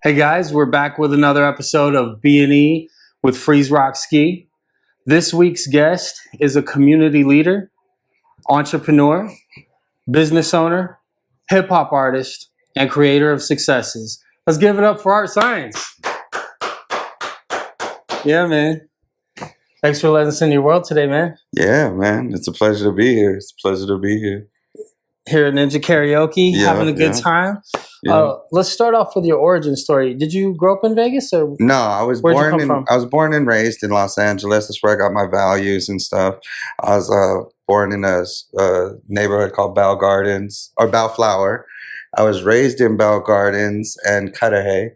Hey guys, we're back with another episode of BNE with Freezrokski. This week's guest is a community leader, entrepreneur, business owner, hip hop artist, and creator of successes. Let's give it up for Art Saenz. Yeah, man. Thanks for letting us into your world today, man. Yeah, man. It's a pleasure to be here. It's a pleasure to be here. Here at Ninja Karaoke, having a good time. Yeah. Let's start off with your origin story. Did you grow up in Vegas, or No, I was where'd you born come in from? I was born and raised in Los Angeles. That's where I got my values and stuff. I was born in a neighborhood called Bell Gardens or Bellflower. I was raised in Bell Gardens and Cudahy,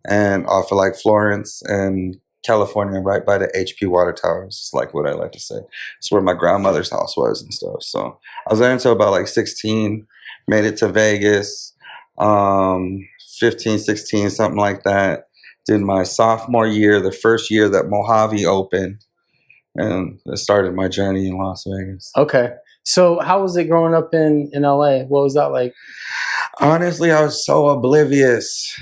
and off of like Florence and California, right by the HP water towers. It's like what I like to say. It's where my grandmother's house was and stuff. So I was there until about like 16. Made it to Vegas, 15, 16, something like that. Did my sophomore year, the first year that Mojave opened, and it started my journey in Las Vegas. Okay. So how was it growing up in LA? What was that like? Honestly, I was so oblivious.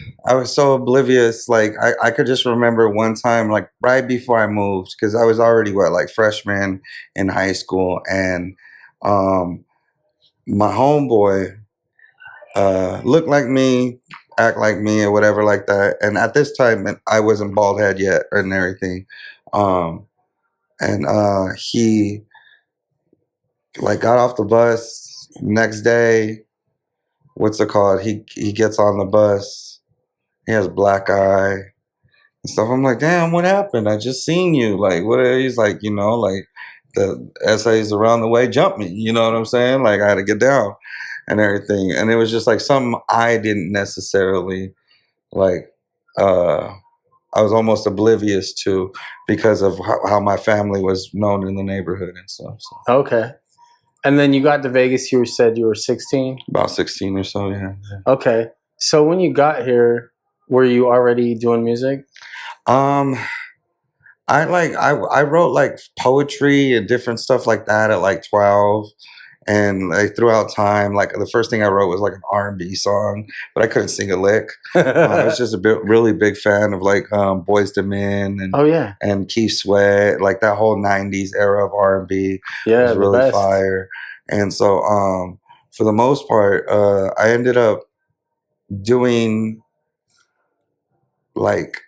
Like I could just remember one time, like right before I moved, because I was already like freshman in high school, and my homeboy looked like me, act like me, or whatever like that. And at this time, I wasn't bald head yet and everything. He like got off the bus next day. What's it called? He gets on the bus. He has black eye and stuff. I'm like, damn, what happened? I just seen you. Like, what? He's like, like the essays around the way jumped me. You know what I'm saying? Like I had to get down and everything. And it was just like something I didn't necessarily like. I was almost oblivious to because of how my family was known in the neighborhood and stuff. So. Okay. And then you got to Vegas, you said you were 16? About 16 or so, yeah. Okay. So when you got here, were you already doing music? I wrote like poetry and different stuff like that at like 12. And like throughout time, like the first thing I wrote was like an R&B song, but I couldn't sing a lick. I was just really big fan of like Boyz II Men and and Keith Sweat, like that whole '90s era of R&B was really fire. And so for the most part, I ended up doing like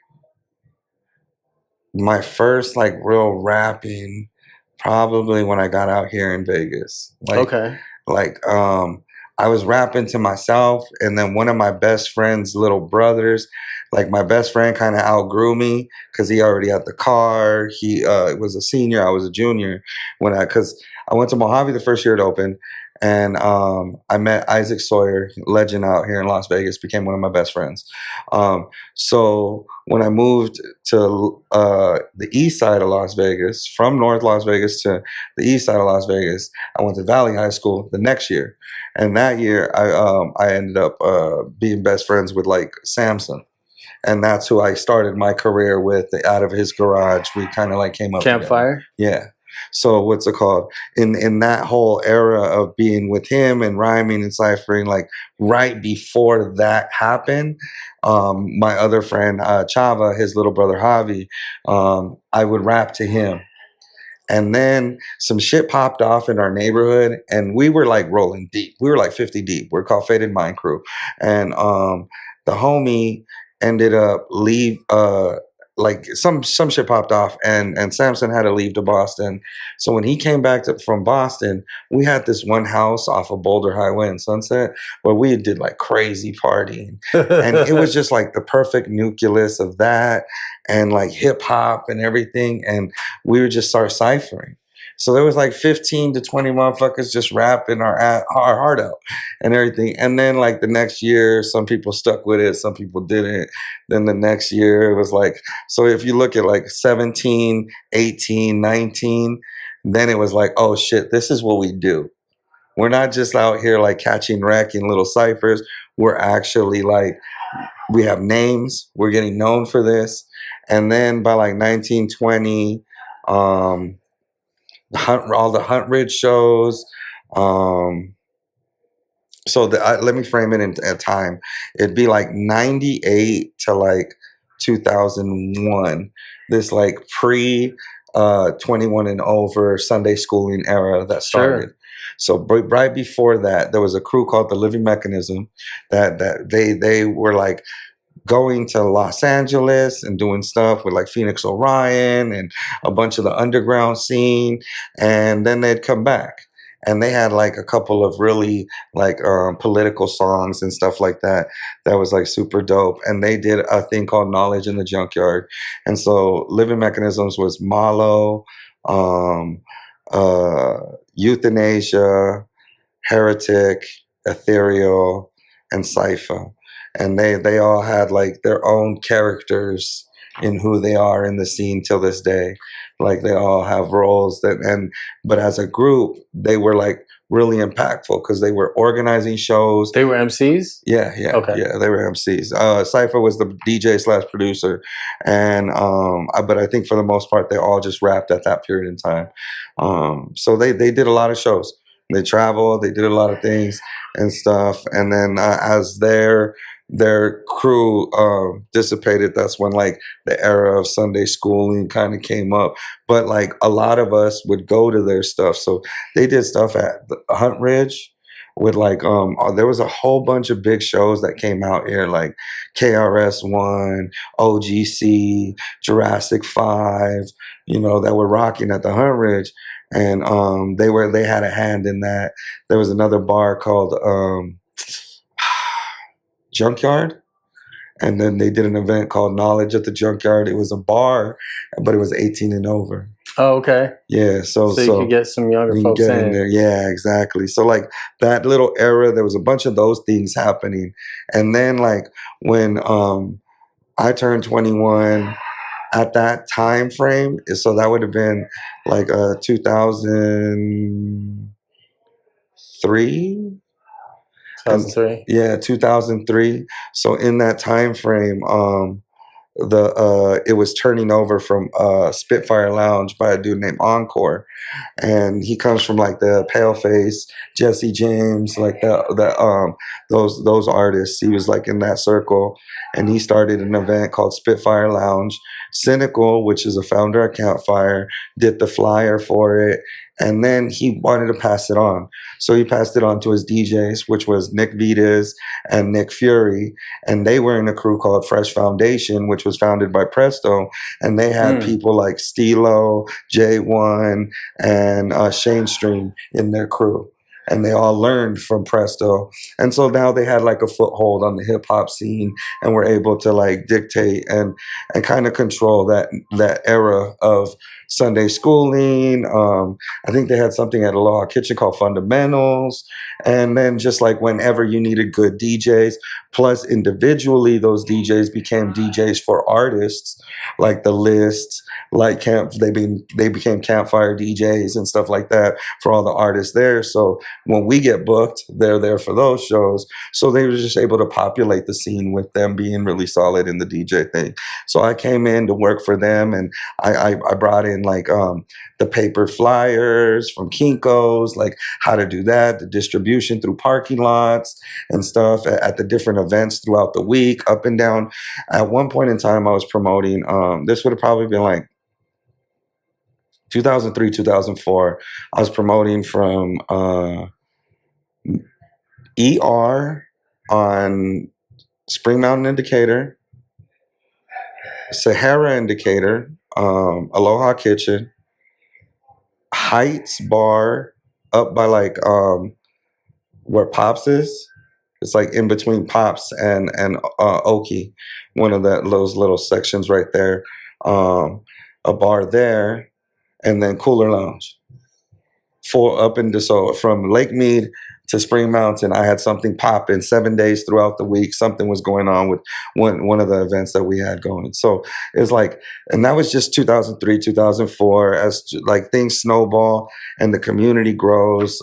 my first like real rapping probably when I got out here in Vegas. I was rapping to myself, and then one of my best friend's little brothers, like my best friend kind of outgrew me because he already had the car. He was a senior, I was a junior because I went to Mojave the first year it opened, and I met Isaac Sawyer, legend out here in Las Vegas, became one of my best friends. So when I moved to the east side of Las Vegas, from North Las Vegas to the east side of Las Vegas, I went to Valley High School the next year. And that year, I ended up being best friends with like Samson. And that's who I started my career with out of his garage. We kind of like came up Campfire? Together. Yeah. So what's it called? In that whole era of being with him and rhyming and ciphering, like right before that happened, my other friend Chava, his little brother Javi, I would rap to him. And then some shit popped off in our neighborhood, and we were like rolling deep. We were like 50 deep. We're called Faded Mind Crew. And the homie ended up like some shit popped off, and Samson had to leave to Boston. So when he came back from Boston, we had this one house off of Boulder Highway and Sunset where we did like crazy partying. And it was just like the perfect nucleus of that and like hip hop and everything. And we would just start ciphering. So there was like 15 to 20 motherfuckers just rapping our heart out and everything. And then like the next year, some people stuck with it, some people didn't. Then the next year it was like, so if you look at like 17, 18, 19, then it was like, oh shit, this is what we do. We're not just out here like catching wreck in little ciphers. We're actually like, we have names. We're getting known for this. And then by like 1920, all the Hunt Ridge shows, So let me frame it in a time. It'd be like 98 to like 2001. This like pre 21 and over Sunday schooling era that started. Sure. So right before that, there was a crew called the Living Mechanism that they were like going to Los Angeles and doing stuff with like Phoenix Orion and a bunch of the underground scene. And then they'd come back. And they had like a couple of really like political songs and stuff like that. That was like super dope. And they did a thing called Knowledge in the Junkyard. And so Living Mechanisms was Malo, um, uh, Euthanasia, Heretic, Ethereal, and Cypher. And they all had like their own characters in who they are in the scene till this day. Like they all have roles but as a group, they were like really impactful because they were organizing shows. They were MCs? Yeah, Okay. they were MCs. Cypher was the DJ / producer, and but I think for the most part they all just rapped at that period in time. So they did a lot of shows. They traveled, they did a lot of things and stuff, and then as their crew dissipated, that's when like the era of Sunday schooling kind of came up. But like a lot of us would go to their stuff, so they did stuff at the Hunt Ridge with like there was a whole bunch of big shows that came out here like KRS-One, OGC, Jurassic 5, that were rocking at the Hunt Ridge. And they had a hand in that. There was another bar called Junkyard, and then they did an event called Knowledge at the Junkyard. It was a bar, but it was 18 and over. Oh, okay. Yeah, so you could get some younger you can folks get in there. Yeah, exactly. So like that little era, there was a bunch of those things happening, and then like when I turned 21 at that time frame, so that would have been like 2003. 2003. Yeah, 2003. So in that time frame, it was turning over from Spitfire Lounge by a dude named Encore, and he comes from like the Paleface, Jesse James, like those artists. He was like in that circle, and he started an event called Spitfire Lounge. Cynical, which is a founder at Campfire, did the flyer for it, and then he wanted to pass it on. So he passed it on to his DJs, which was Nick Vitas and Nick Fury, and they were in a crew called Fresh Foundation, which was founded by Presto, and they had people like Stilo, J1, and Shane Stream in their crew. And they all learned from Presto. And so now they had like a foothold on the hip hop scene and were able to like dictate and kind of control that era of Sunday schooling. I think they had something at Aloha Kitchen called Fundamentals. And then just like whenever you needed good DJs, plus individually, those DJs became DJs for artists like The List, like they became Campfire DJs and stuff like that for all the artists there. So when we get booked, they're there for those shows. So they were just able to populate the scene with them being really solid in the DJ thing. So I came in to work for them, and I brought in like the paper flyers from Kinko's, like how to do that, the distribution through parking lots and stuff at the different events throughout the week, up and down. At one point in time, I was promoting, this would have probably been like 2003, 2004. I was promoting from ER on Spring Mountain Indicator, Sahara Indicator, Aloha Kitchen, Heights Bar up by like where Pops is. It's like in between Pops and Oki, one of those little sections right there. A bar there, and then Cooler Lounge. So from Lake Mead to Spring Mountain, I had something popping 7 days throughout the week. Something was going on with one of the events that we had going. So it's like, and that was just 2003, 2004. As like things snowball and the community grows,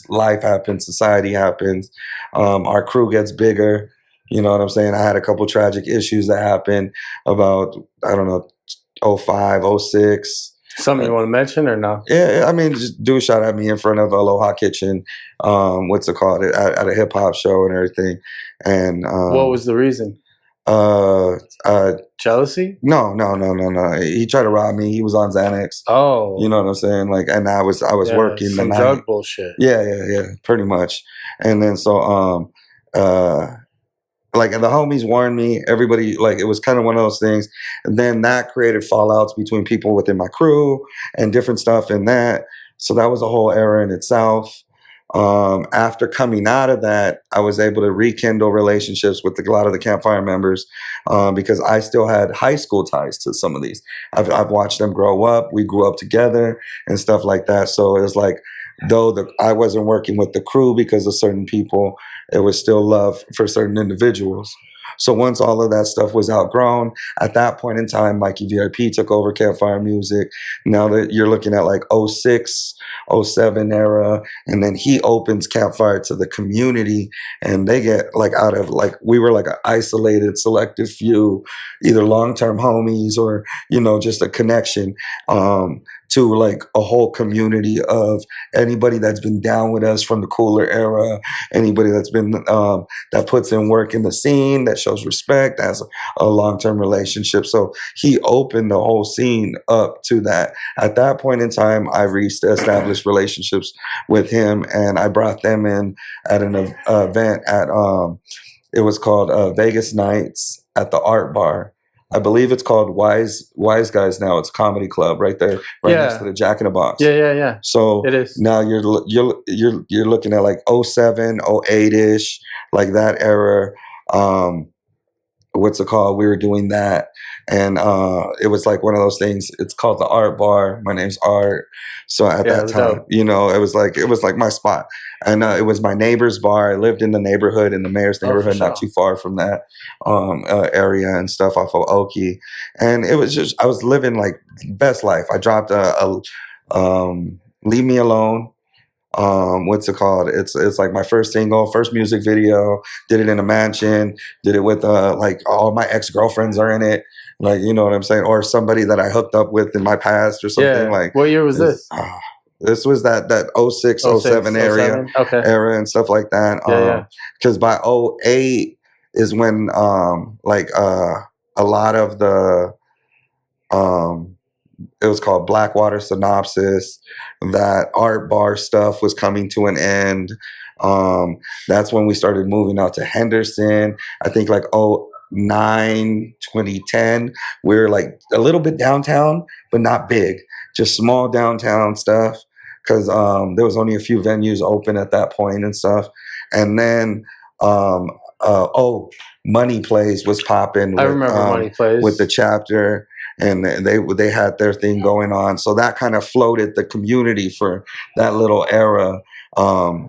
life happens, society happens. Our crew gets bigger. You know what I'm saying? I had a couple tragic issues that happened about, I don't know, 05, 06. Something you want to mention or no? Yeah, I mean, just dude shot at me in front of Aloha Kitchen. What's it called? At a hip hop show and everything. And What was the reason? uh, Jealousy? No. He tried to rob me. He was on Xanax. Oh, You know what I'm saying? Like, and I was working the some night. drug bullshit. Yeah, pretty much. And then so like the homies warned me. Everybody, like, it was kind of one of those things. And then that created fallouts between people within my crew and different stuff in that. So that was a whole era in itself. After coming out of that, I was able to rekindle relationships with a lot of the Campfire members because I still had high school ties to some of these. I've watched them grow up. We grew up together and stuff like that. So it was like, though I wasn't working with the crew because of certain people, it was still love for certain individuals. So once all of that stuff was outgrown, at that point in time, Mikey VIP took over Campfire Music. Now that you're looking at like 06, 07 era, and then he opens Campfire to the community, and they get like out of like, we were like an isolated, selective few, either long-term homies or, you know, just a connection to like a whole community of anybody that's been down with us from the cooler era, anybody that's been that puts in work in the scene, that shows respect, has a long-term relationship. So he opened the whole scene up to that. At that point in time, I established relationships with him, and I brought them in at an event at it was called Vegas Nights at the Art Bar. I believe it's called Wise Guys now. It's a comedy club right there, right next to the Jack in the Box. Yeah. So it is. Now you're looking at like 07, 08-ish, like that era. What's it called? We were doing that, and it was like one of those things. It's called the Art Bar. My name's Art. So at that time, dope. You know, it was like my spot, and it was my neighbor's bar. I lived in the neighborhood, in the mayor's neighborhood, not too far from that area and stuff off of Oki, and it was just, I was living like best life. I dropped a Leave Me Alone. What's it called? It's like my first single, first music video. Did it in a mansion. Did it with like all my ex-girlfriends are in it. Like, you know what I'm saying? Or somebody that I hooked up with in my past or something. Like, what year was this? This was that 06, 07 area, era and stuff like that. Because by 08 is when like a lot of the it was called Blackwater Synopsis. That Art Bar stuff was coming to an end. That's when we started moving out to Henderson. I think like 09, 2010. We were like a little bit downtown, but not big. Just small downtown stuff. Because there was only a few venues open at that point and stuff. And then Money Plays was popping. I remember Money Plays with the chapter. And they had their thing going on. So that kind of floated the community for that little era.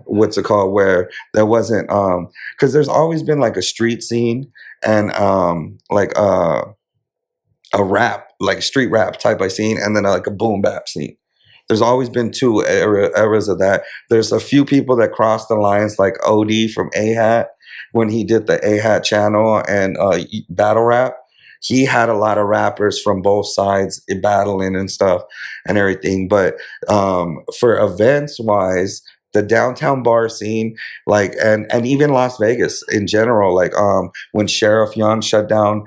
What's it called? Where there wasn't, because there's always been like a street scene and like a rap, like street rap type of scene, and then like a boom bap scene. There's always been two eras of that. There's a few people that crossed the lines, like OD from A-Hat, when he did the A-Hat channel and battle rap. He had a lot of rappers from both sides battling and stuff and everything. But for events wise, the downtown bar scene, like, and even Las Vegas in general, like when Sheriff Young shut down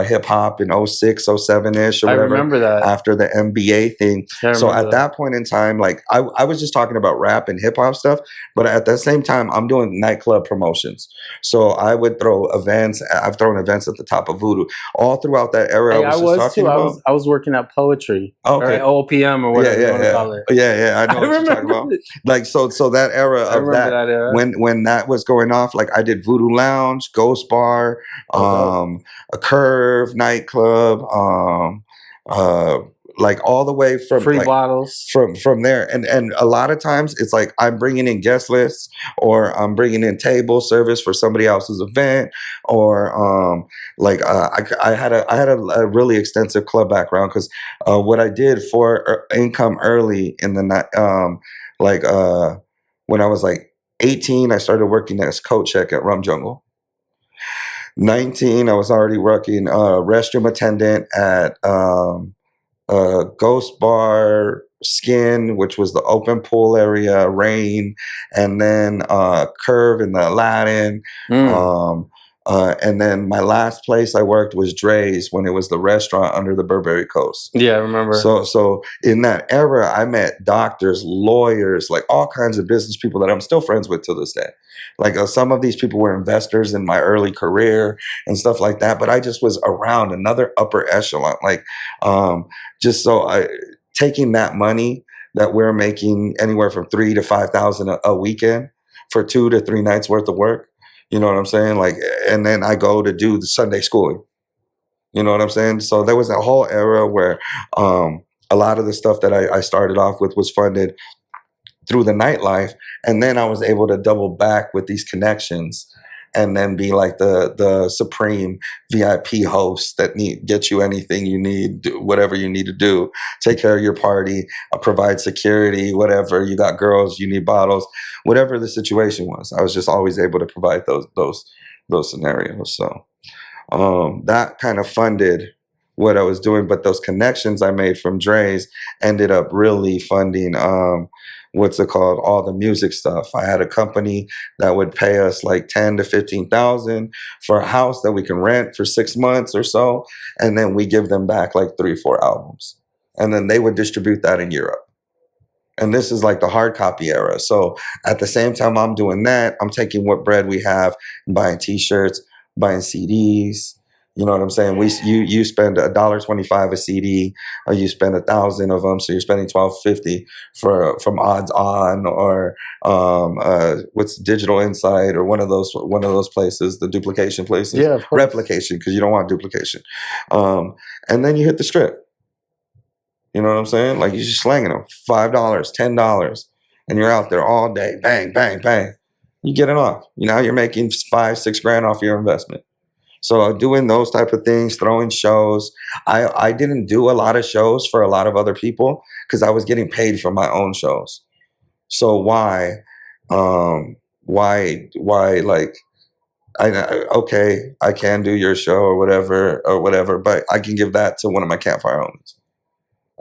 hip hop in 06, 07-ish or whatever. I remember that. After the NBA thing. So at that point in time, like I was just talking about rap and hip hop stuff, but at the same time, I'm doing nightclub promotions. So I would throw events. I've thrown events at the top of Voodoo. All throughout that era, I was working at Poetry. Okay. Or OPM or whatever you want to call it. Yeah. I know what you're talking about. Like, so that era of that era. When that was going off, like I did Voodoo Lounge, Ghost Bar, a Curve nightclub, like all the way from free like, bottles from there, and a lot of times it's like I'm bringing in guest lists or I'm bringing in table service for somebody else's event, or I had a really extensive club background because what I did for income early in the night, when I was like 18, I started working as coat check at Rum Jungle. 19, I was already working restroom attendant at Ghost Bar, Skin, which was the open pool area, Rain, and then Curve in the Aladdin. And then my last place I worked was Dre's when it was the restaurant under the Burberry Coast. Yeah, I remember. So in that era, I met doctors, lawyers, like all kinds of business people that I'm still friends with to this day. Like some of these people were investors in my early career and stuff like that. But I just was around another upper echelon, like taking that money that we're making anywhere from $3,000 to $5,000 a weekend for 2 to 3 nights worth of work. You know what I'm saying? Like, and then I go to do the Sunday schooling. You know what I'm saying? So there was a whole era where a lot of the stuff that I started off with was funded through the nightlife. And then I was able to double back with these connections and then be like the supreme VIP host that gets you anything you need, do whatever you need to do, take care of your party, provide security, whatever. You got girls, you need bottles, whatever the situation was. I was just always able to provide those scenarios. So that kind of funded what I was doing, but those connections I made from Dre's ended up really funding all the music stuff. I had a company that would pay us like 10 to 15,000 for a house that we can rent for 6 months or so, and then we give them back like 3-4 albums, and then they would distribute that in Europe. And this is like the hard copy era. So at the same time I'm doing that, I'm taking what bread we have, buying T-shirts, buying CDs. You know what I'm saying? You spend $1.25 a CD, or you spend 1,000 of them, so you're spending $12.50 from Odds On or what's Digital Insight or one of those places, the duplication places. Yeah, of course. Replication, because you don't want duplication. And then you hit the strip. You know what I'm saying? Like you're just slanging them $5, $10, and you're out there all day, bang, bang, bang. You get it off. Now you're making $5-6 grand off your investment. So doing those type of things, throwing shows. I didn't do a lot of shows for a lot of other people because I was getting paid for my own shows. So why like, I can do your show or whatever, but I can give that to one of my campfire homies.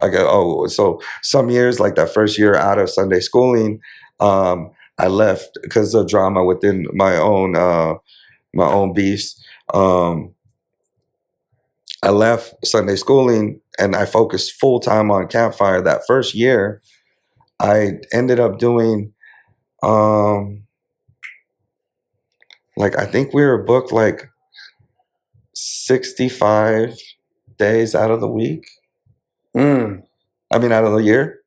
I go, so some years, like that first year out of Sunday schooling, I left because of drama within my own beefs. I left Sunday schooling and I focused full time on campfire. That first year, I ended up doing, I think we were booked like 65 days out of the week. Out of the year.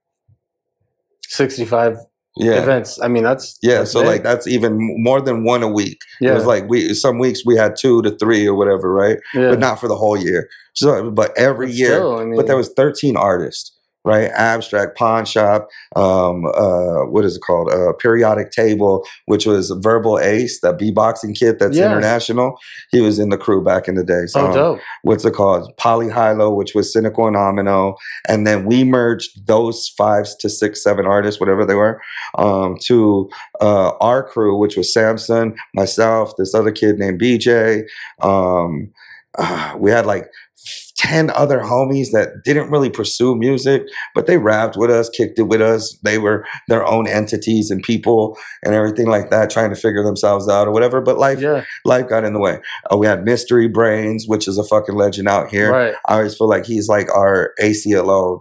65 events. I mean, that's so big. like that's even more than one a week. Yeah. It was like some weeks we had 2 to 3 or whatever, right? Yeah. But not for the whole year. So, but every year. But there was 13 artists, right? Abstract, Pawn Shop, what is it called? Periodic Table, which was Verbal Ace, that beatboxing kid that's international. He was in the crew back in the day. So, dope. What's it called? Poly Hilo, which was Cynical and Omino. And then we merged those 5 to 6, 7 artists, whatever they were, to our crew, which was Samson, myself, this other kid named BJ. We had like 10 other homies that didn't really pursue music, but they rapped with us, kicked it with us. They were their own entities and people and everything like that, trying to figure themselves out or whatever. But life got in the way. We had Mystery Brains, which is a fucking legend out here. Right. I always feel like he's like our AC alone.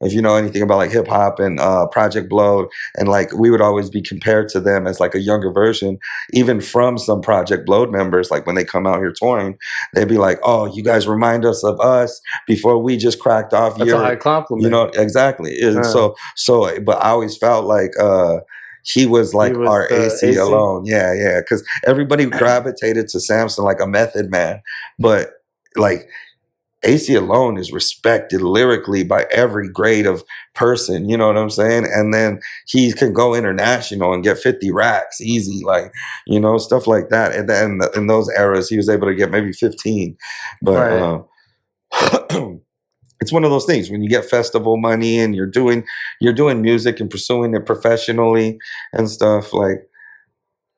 If you know anything about like hip hop and Project Blowed, and like we would always be compared to them as like a younger version, even from some Project Blowed members. Like when they come out here touring, they'd be like, "Oh, you guys remind us of us before we just cracked off." That's a high compliment. You know, exactly. So, but I always felt like he was like our AC alone. Yeah, because everybody gravitated to Samson like a Method Man, but like AC alone is respected lyrically by every grade of person, you know what I'm saying? And then he can go international and get 50 racks easy, like, you know, stuff like that. And then in those eras, he was able to get maybe 15. But it's one of those things when you get festival money and you're doing music and pursuing it professionally and stuff, like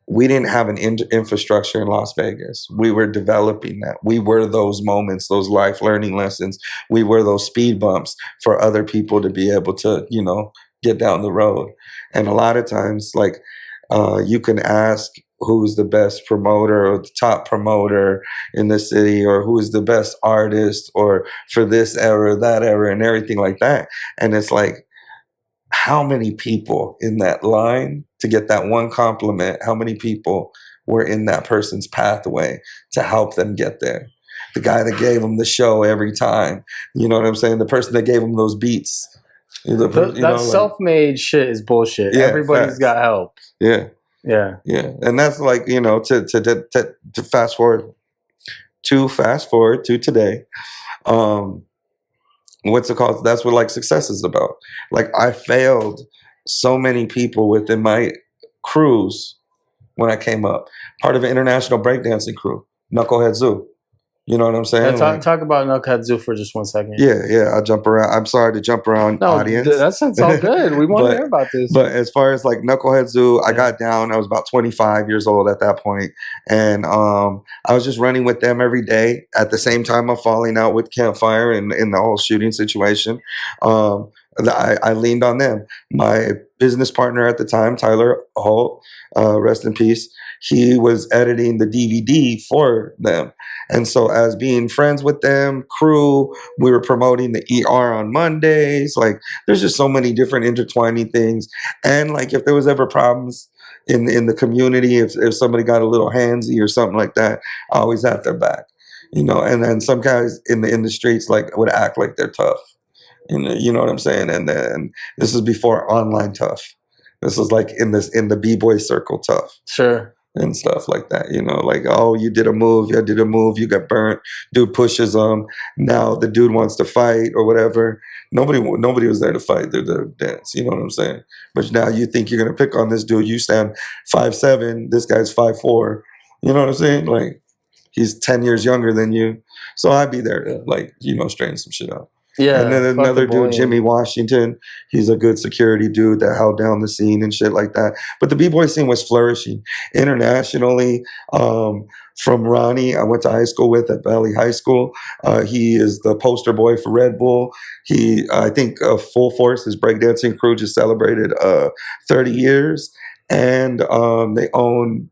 we didn't have an infrastructure in Las Vegas. We were developing that. We were those moments, those life learning lessons. We were those speed bumps for other people to be able to, you know, get down the road. And a lot of times, like, you can ask who's the best promoter or the top promoter in the city, or who's the best artist, or for this era, that era, and everything like that. And it's like, how many people in that line to get that one compliment? How many people were in that person's pathway to help them get there? The guy that gave them the show every time, you know what I'm saying? The person that gave them those beats. That self-made shit is bullshit. Yeah, Everybody's facts. got help. Yeah, Yeah. and that's like, you know, to fast forward to today. What's it called? That's what like success is about. Like, I failed so many people within my crews when I came up. Part of an international breakdancing crew, Knucklehead Zoo. You know what I'm saying? Talk about Knucklehead Zoo for just 1 second. Yeah. I jump around. I'm sorry to jump around, audience. That's all good. We want to hear about this. But as far as like Knucklehead Zoo, I got down. I was about 25 years old at that point, and I was just running with them every day. At the same time, I'm falling out with Campfire and in the whole shooting situation. I leaned on them. My business partner at the time, Tyler Holt, rest in peace, he was editing the DVD for them. And so as being friends with them, crew, we were promoting the ER on Mondays. Like, there's just so many different intertwining things. And like, if there was ever problems in the community, if somebody got a little handsy or something like that, I always had their back, you know. And then some guys in the streets like would act like they're tough. You know what I'm saying? And then this is before online tough. This was like in the b-boy circle tough. Sure. And stuff like that, you know, like, oh, you did a move, you got burnt, dude pushes them, now the dude wants to fight or whatever. Nobody was there to fight, they're there to dance, you know what I'm saying? But now you think you're gonna pick on this dude, you stand 5'7", this guy's 5'4", you know what I'm saying? Like, he's 10 years younger than you, so I'd be there to, like, you know, straighten some shit out. Yeah. And then another dude, Jimmy Washington, he's a good security dude that held down the scene and shit like that. But the b-boy scene was flourishing internationally. From Ronnie, I went to high school with at Valley High School. He is the poster boy for Red Bull. I think Full Force, his breakdancing crew, just celebrated 30 years. And they own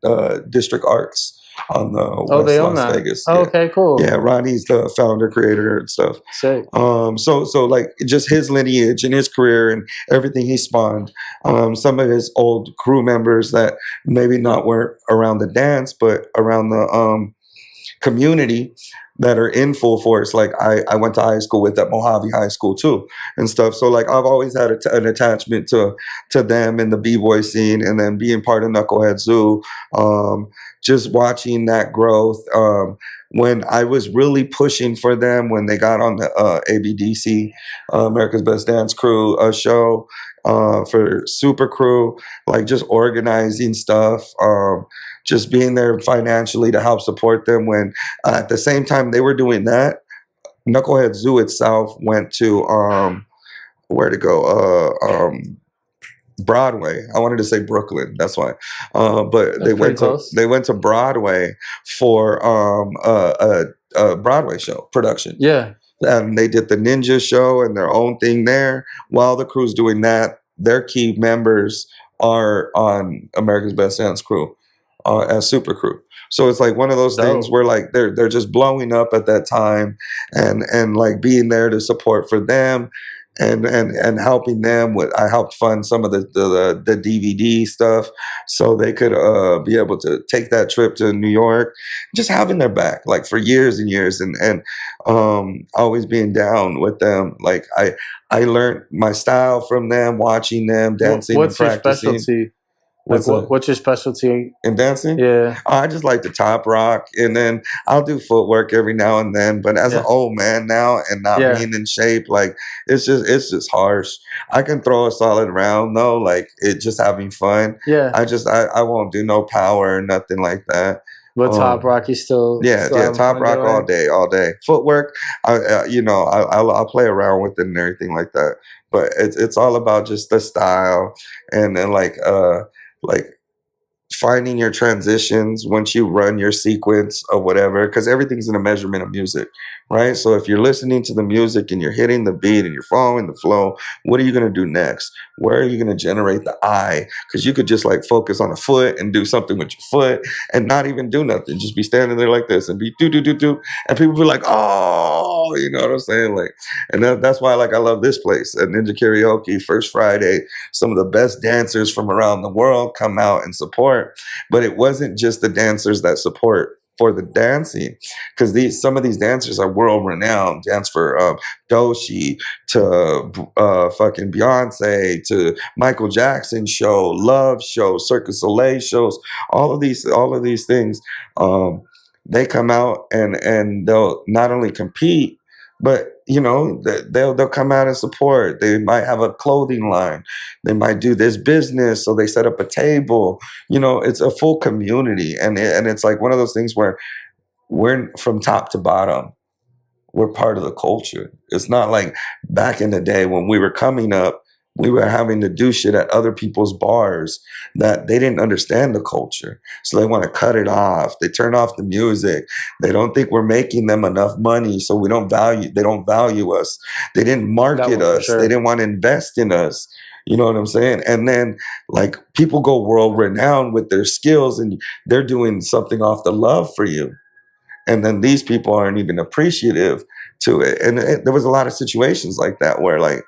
District Arts on the West Las Vegas. Oh, okay, cool. Yeah, Ronnie's the founder, creator, and stuff. Sick. So like, just his lineage and his career and everything he spawned. Some of his old crew members that maybe not were around the dance, but around the community that are in Full Force. Like, I went to high school with at Mojave High School too and stuff. So like, I've always had an attachment to them and the b-boy scene, and then being part of Knucklehead Zoo. Just watching that growth. When I was really pushing for them, when they got on the ABDC, America's Best Dance Crew show for Super Crew, like, just organizing stuff, just being there financially to help support them. When at the same time they were doing that, Knucklehead Zoo itself went to where to go? Broadway. I wanted to say Brooklyn. That's why. But they went to Broadway for a Broadway show production. Yeah. And they did the Ninja show and their own thing there. While the crew's doing that, their key members are on America's Best Dance Crew as Super Crew. So it's like one of those things where like they're just blowing up at that time, and like being there to support for them. And helping them with, I helped fund some of the DVD stuff so they could be able to take that trip to New York, just having their back like for years and years, and always being down with them. Like, I learned my style from them, watching them, dancing and practicing. What's your specialty? What's your specialty in dancing? Yeah, I just like to top rock, and then I'll do footwork every now and then. But as an old man now and not being in shape, like, it's just harsh. I can throw a solid round though, like, it just having fun. Yeah, I won't do no power or nothing like that. But top rock, you still top rock all day. Footwork, I'll play around with it and everything like that. But it's all about just the style and then like finding your transitions once you run your sequence of whatever, because everything's in a measurement of music, right? So if you're listening to the music and you're hitting the beat and you're following the flow, what are you going to do next? Where are you going to generate the eye? Because you could just like focus on a foot and do something with your foot and not even do nothing, just be standing there like this and be do do do do, and people be like, oh, you know what I'm saying? Like, and that's why like I love this place at Ninja Karaoke. First Friday, some of the best dancers from around the world come out and support. But it wasn't just the dancers that support for the dancing, because some of these dancers are world renowned. Dance for Doshi to fucking Beyonce to Michael Jackson show, Love show, Cirque du Soleil shows, all of these things. They come out and they'll not only compete, but you know, they'll come out and support. They might have a clothing line. They might do this business, so they set up a table. You know, it's a full community, and it's like one of those things where we're from top to bottom. We're part of the culture. It's not like back in the day when we were coming up, we were having to do shit at other people's bars that they didn't understand the culture. So they want to cut it off. They turn off the music. They don't think we're making them enough money. So they don't value us. They didn't market us. Sure. They didn't want to invest in us. You know what I'm saying? And then like people go world renowned with their skills and they're doing something off the love for you. And then these people aren't even appreciative to it. And there was a lot of situations like that where like,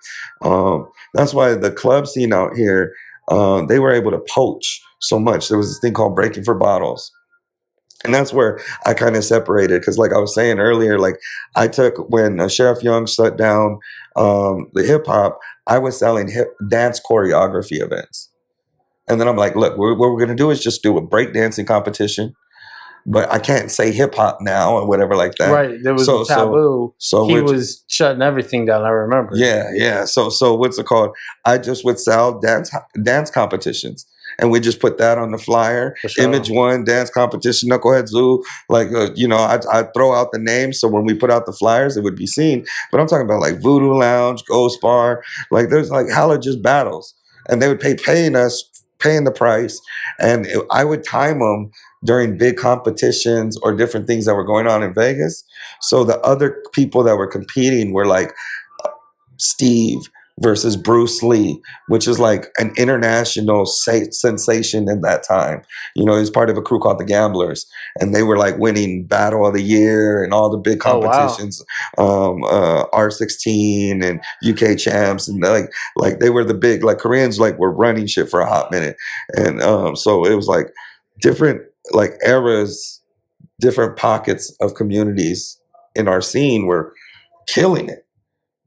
that's why the club scene out here, they were able to poach so much. There was this thing called breaking for bottles. And that's where I kind of separated. Because like I was saying earlier, like I took when Sheriff Young shut down the hip hop, I was selling dance choreography events. And then I'm like, look, what we're going to do is just do a breakdancing competition. But I can't say hip hop now or whatever like that. Right, there was a taboo. So he was shutting everything down. I remember. Yeah. So what's it called? I just would sell dance competitions, and we just put that on the flyer. Sure. Image one dance competition, Knucklehead Zoo. Like you know, I throw out the names so when we put out the flyers, it would be seen. But I'm talking about like Voodoo Lounge, Ghost Bar. Like there's like hella just battles, and they would paying the price, and I would time them during big competitions or different things that were going on in Vegas. So the other people that were competing were like Steve versus Bruce Lee, which is like an international sensation in that time. You know, he's part of a crew called the Gamblers, and they were like winning Battle of the Year and all the big competitions. Oh, wow. R16 and UK champs, and like they were the big, like Koreans like were running shit for a hot minute. And so it was like different like eras, different pockets of communities in our scene were killing it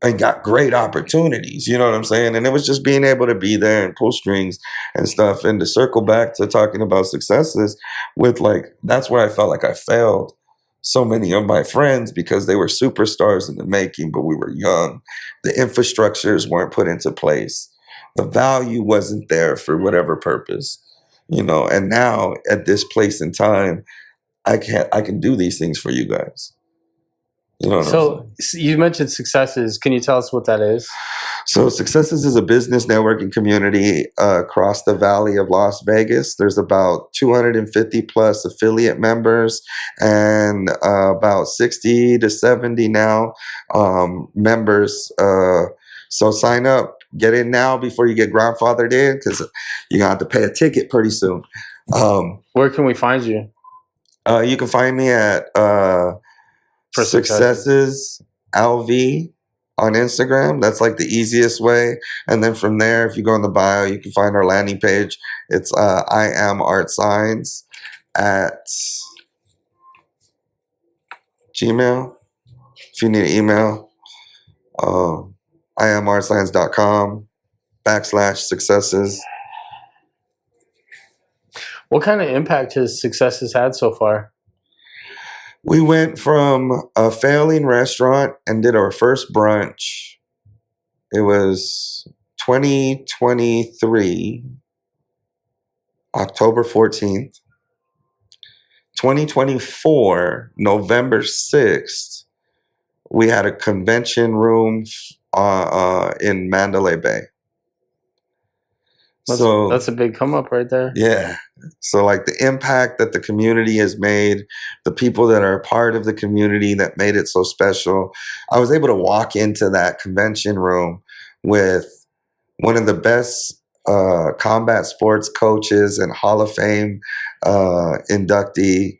and got great opportunities. You know what I'm saying? And it was just being able to be there and pull strings and stuff. And to circle back to talking about successes with like, that's where I felt like I failed so many of my friends because they were superstars in the making, but we were young. The infrastructures weren't put into place. The value wasn't there for whatever purpose. You know, and now at this place in time, I can do these things for you guys. You know what I'm saying? You mentioned Successes. Can you tell us what that is? So Successes is a business networking community across the Valley of Las Vegas. There's about 250 plus affiliate members and about 60 to 70 now members. So sign up. Get in now before you get grandfathered in, because you're going to have to pay a ticket pretty soon. Where can we find you? You can find me at Successes LV on Instagram. That's like the easiest way. And then from there, if you go in the bio, you can find our landing page. It's I am Art Saenz at Gmail. If you need an email, iamartsaenz.com/successes. What kind of impact has Successes had so far? We went from a failing restaurant and did our first brunch. It was 2023, October 14th. 2024, November 6th, we had a convention room in Mandalay Bay. That's a big come up right there. Yeah. So like the impact that the community has made, the people that are a part of the community that made it so special. I was able to walk into that convention room with one of the best combat sports coaches and Hall of Fame inductee,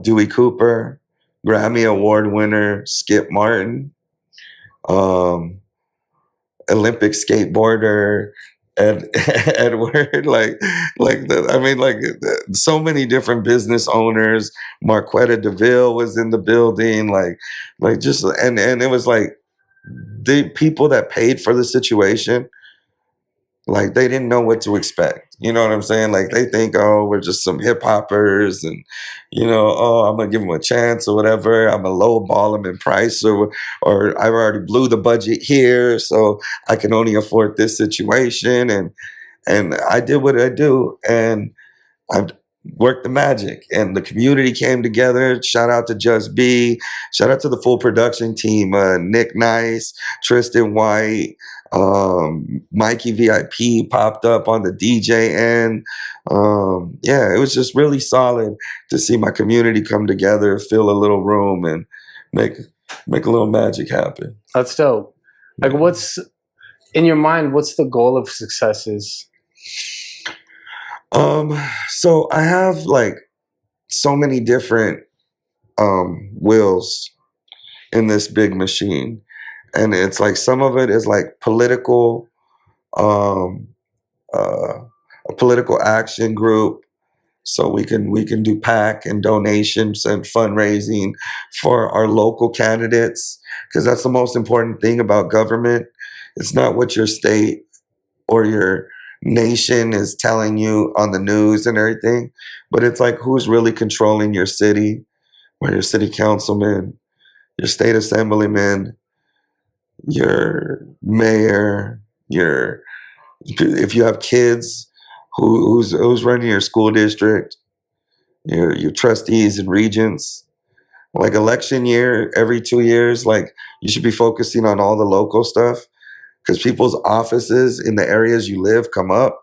Dewey Cooper, Grammy Award winner Skip Martin, Olympic skateboarder Edward, so many different business owners. Marquetta DeVille was in the building, and it was like the people that paid for the situation. Like they didn't know what to expect. You know what I'm saying? Like they think, oh, we're just some hip hoppers and, oh, I'm going to give them a chance or whatever. I'm going to lowball them in price or I've already blew the budget here. So I can only afford this situation. And I did what I do. And I worked the magic and the community came together. Shout out to Just B. Shout out to the full production team. Nick Nice, Tristan White, Mikey VIP popped up on the DJ end. It was just really solid to see my community come together, fill a little room and make a little magic happen. That's dope. Like what's in your mind, what's the goal of successes? So I have like so many different wheels in this big machine. And it's like some of it is like political, a political action group. So we can do PAC and donations and fundraising for our local candidates, because that's the most important thing about government. It's not what your state or your nation is telling you on the news and everything, but it's like who's really controlling your city, or your city councilman, your state assemblyman, your mayor, if you have kids, who's running your school district, your trustees and regents. Like election year, every 2 years, like you should be focusing on all the local stuff, because people's offices in the areas you live come up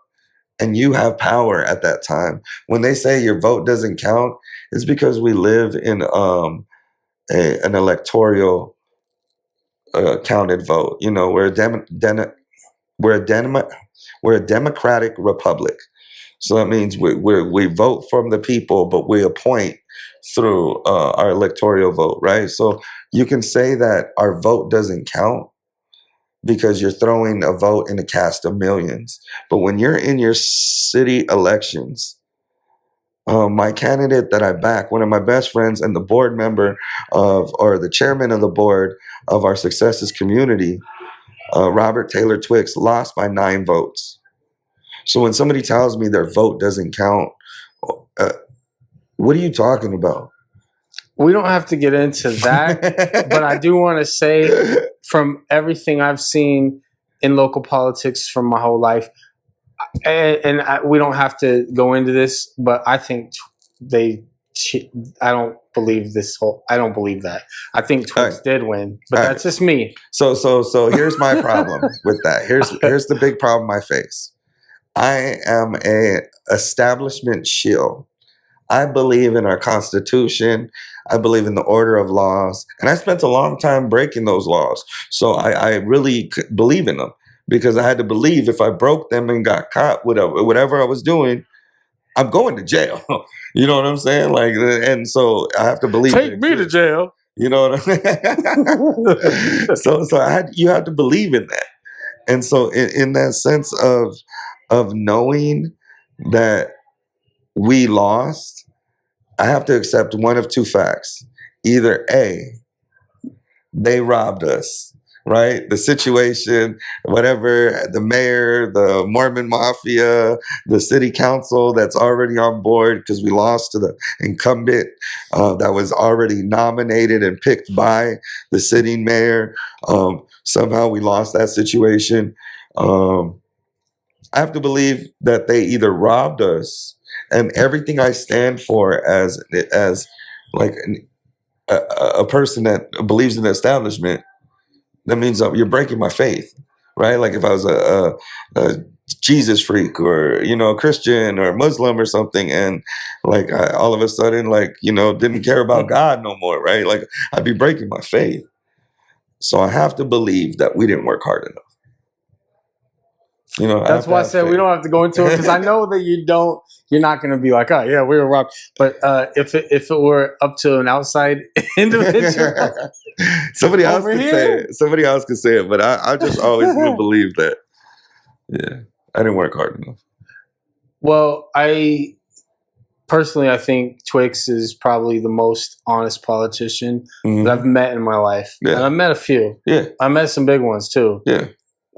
and you have power at that time. When they say your vote doesn't count, it's because we live in an electoral counted vote. We're a democratic republic. So that means we vote from the people, but we appoint through our electoral vote, right? So you can say that our vote doesn't count because you're throwing a vote in a cast of millions. But when you're in your city elections, my candidate that I back, one of my best friends and the board member or the chairman of the board of our Successes community, Robert Taylor Twix, lost by 9 votes. So when somebody tells me their vote doesn't count, what are you talking about? We don't have to get into that, but I do want to say, from everything I've seen in local politics from my whole life, we don't have to go into this, but I think I don't believe that. I think Twix did win, but that's just me. So here's my problem with that. Here's the big problem I face. I am a establishment shill. I believe in our Constitution. I believe in the order of laws. And I spent a long time breaking those laws. So I really believe in them, because I had to believe if I broke them and got caught, whatever I was doing, I'm going to jail. You know what I'm saying? Like, and so I have to believe. Take me to jail. You know what I mean? So you have to believe in that. And so in that sense of knowing that we lost, I have to accept one of two facts. Either A, they robbed us, right? The situation, whatever, the mayor, the Mormon mafia, the city council that's already on board because we lost to the incumbent that was already nominated and picked by the sitting mayor. Somehow we lost that situation. I have to believe that they either robbed us, and everything I stand for as like a person that believes in the establishment, that means you're breaking my faith, right? Like if I was a Jesus freak or, you know, Christian or Muslim or something. And like, I all of a sudden, like, you know, didn't care about God no more, right? Like, I'd be breaking my faith. So I have to believe that we didn't work hard enough. You know, That's why I said we don't have to go into it, because I know that you're not going to be like, oh yeah, we were robbed. But if it were up to an outside individual, somebody else could here? say it. Somebody else could say it. But I just always will believe that. Yeah, I didn't work hard enough. Well, I think Twix is probably the most honest politician that I've met in my life. Yeah. And I've met a few. Yeah. I met some big ones too. Yeah.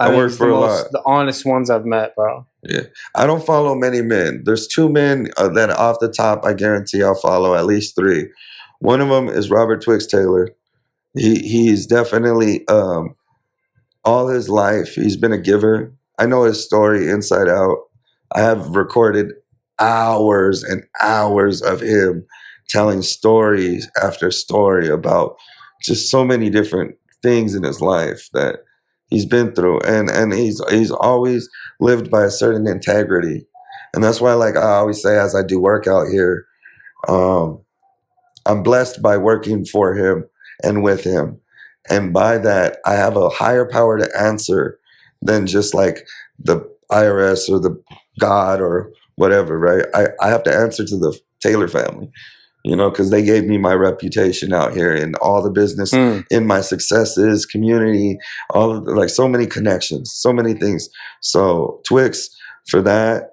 I worked for a lot. The honest ones I've met, bro. Yeah. I don't follow many men. There's 2 men that off the top, I guarantee I'll follow at least 3. One of them is Robert Twix Taylor. He's definitely, all his life, he's been a giver. I know his story inside out. I have recorded hours and hours of him telling stories after story about just so many different things in his life that he's been through, and he's always lived by a certain integrity. And that's why, like I always say, as I do work out here, I'm blessed by working for him and with him. And by that, I have a higher power to answer than just like the IRS or the God or whatever, right? I have to answer to the Taylor family, you know, because they gave me my reputation out here and all the business in my successes, community, all of the, like so many connections, so many things. So Twix for that.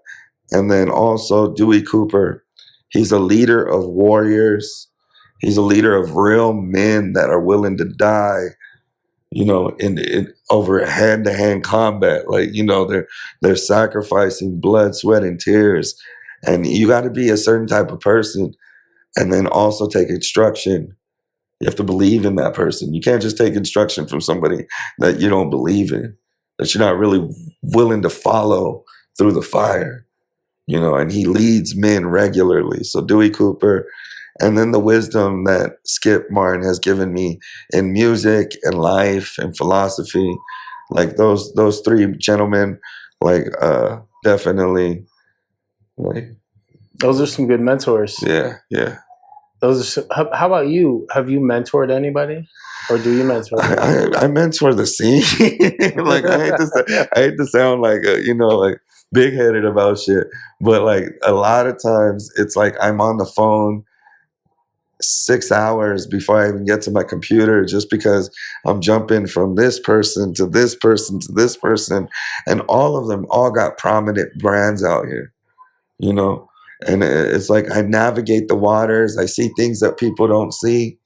And then also Dewey Cooper. He's a leader of warriors. He's a leader of real men that are willing to die, you know, in over hand-to-hand combat. Like, you know, they're sacrificing blood, sweat, and tears. And you got to be a certain type of person and then also take instruction. You have to believe in that person. You can't just take instruction from somebody that you don't believe in, that you're not really willing to follow through the fire, you know, and he leads men regularly. So Dewey Cooper, and then the wisdom that Skip Martin has given me in music and life and philosophy, like those 3 gentlemen, like definitely, like those are some good mentors. Yeah, yeah. Those are. How about you? Have you mentored anybody, or do you mentor? I mentor the scene. Like I hate to sound like you know, like big headed about shit, but like a lot of times it's like I'm on the phone 6 hours before I even get to my computer, just because I'm jumping from this person to this person to this person, and all of them all got prominent brands out here, you know. And it's like I navigate the waters. I see things that people don't see.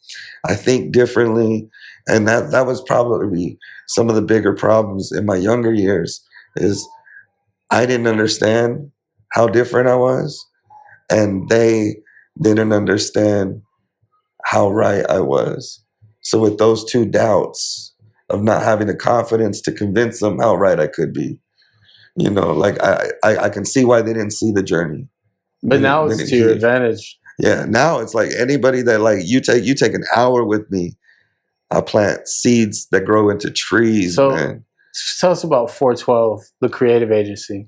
I think differently, and that was probably some of the bigger problems in my younger years. Is I didn't understand how different I was, and they didn't understand how right I was. So with those 2 doubts of not having the confidence to convince them how right I could be, you know, like I can see why they didn't see the journey. But now it's to your advantage. Yeah, now it's like anybody that like you take an hour with me, I'll plant seeds that grow into trees. So man. Tell us about 412, the creative agency.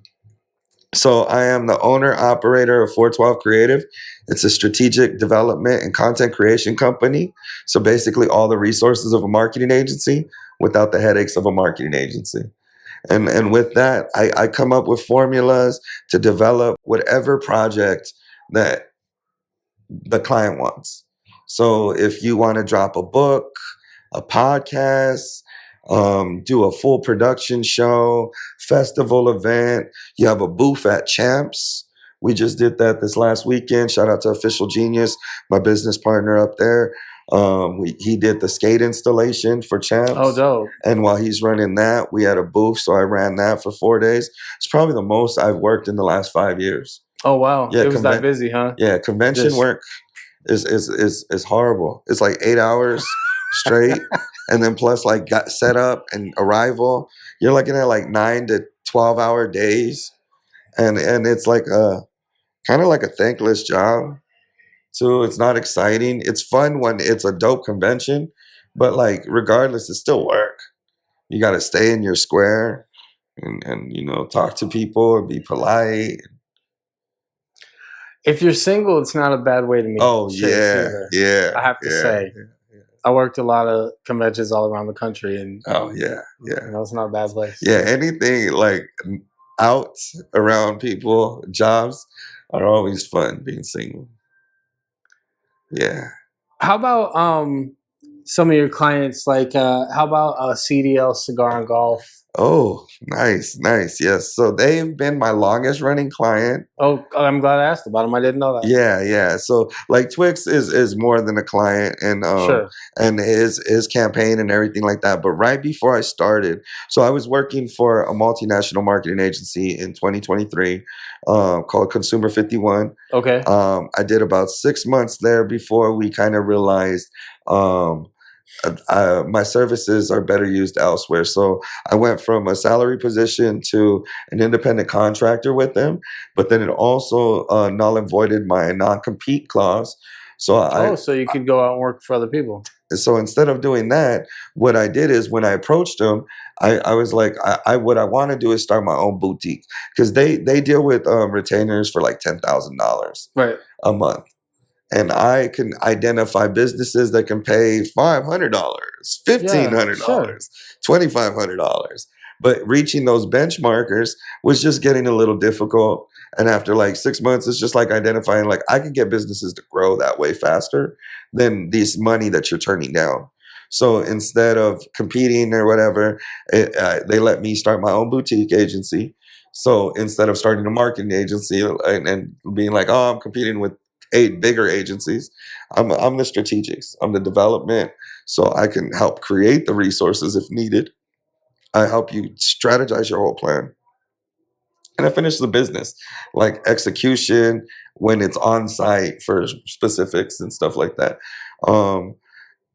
So I am the owner operator of 412 Creative. It's a strategic development and content creation company. So basically all the resources of a marketing agency without the headaches of a marketing agency. And with that, I come up with formulas to develop whatever project that the client wants. So if you want to drop a book, a podcast, do a full production show, festival event, you have a booth at Champs. We just did that this last weekend. Shout out to Official Genius, my business partner up there. He did the skate installation for Champs. Oh, dope. And while he's running that, we had a booth, so I ran that for 4 days. It's probably the most I've worked in the last 5 years. Oh, wow. Yeah, it was that busy, huh? Yeah, convention work is horrible. It's like 8 hours straight, and then plus like got set up and arrival. You're looking at like 9 to 12-hour days, and it's like kind of like a thankless job. So it's not exciting. It's fun when it's a dope convention, but like regardless, it's still work. You got to stay in your square. and you know, talk to people and be polite. If you're single, it's not a bad way to meet. Oh chicks yeah, either, yeah. I have to say. I worked a lot of conventions all around the country, and Oh yeah, yeah. you know, it's not a bad place. Yeah, anything like out around people, jobs are always fun being single. Yeah. How about some of your clients? Like, how about CDL Cigar and Golf? Oh, nice, nice. Yes. So they've been my longest running client. Oh, I'm glad I asked about them. I didn't know that. Yeah, yeah. So like Twix is more than a client, and Sure. and his campaign and everything like that. But right before I started, so I was working for a multinational marketing agency in 2023, called Consumer 51. Okay. I did about 6 months there before we kind of realized my services are better used elsewhere. So I went from a salary position to an independent contractor with them, but then it also null and voided my non-compete clause. So so you could go out and work for other people. so instead of doing that, what I did is when I approached them, I was like, what I want to do is start my own boutique, because they deal with retainers for like $10,000 Right. a month. And I can identify businesses that can pay $500, $1,500, sure. $2,500. But reaching those benchmarkers was just getting a little difficult. And after like 6 months, it's just like identifying, like, I can get businesses to grow that way faster than this money that you're turning down. So instead of competing or whatever, they let me start my own boutique agency. So instead of starting a marketing agency and being like, oh, I'm competing with 8 bigger agencies, I'm the strategics, I'm the development, so I can help create the resources if needed. I help you strategize your whole plan, and I finish the business, like execution when it's on site for specifics and stuff like that.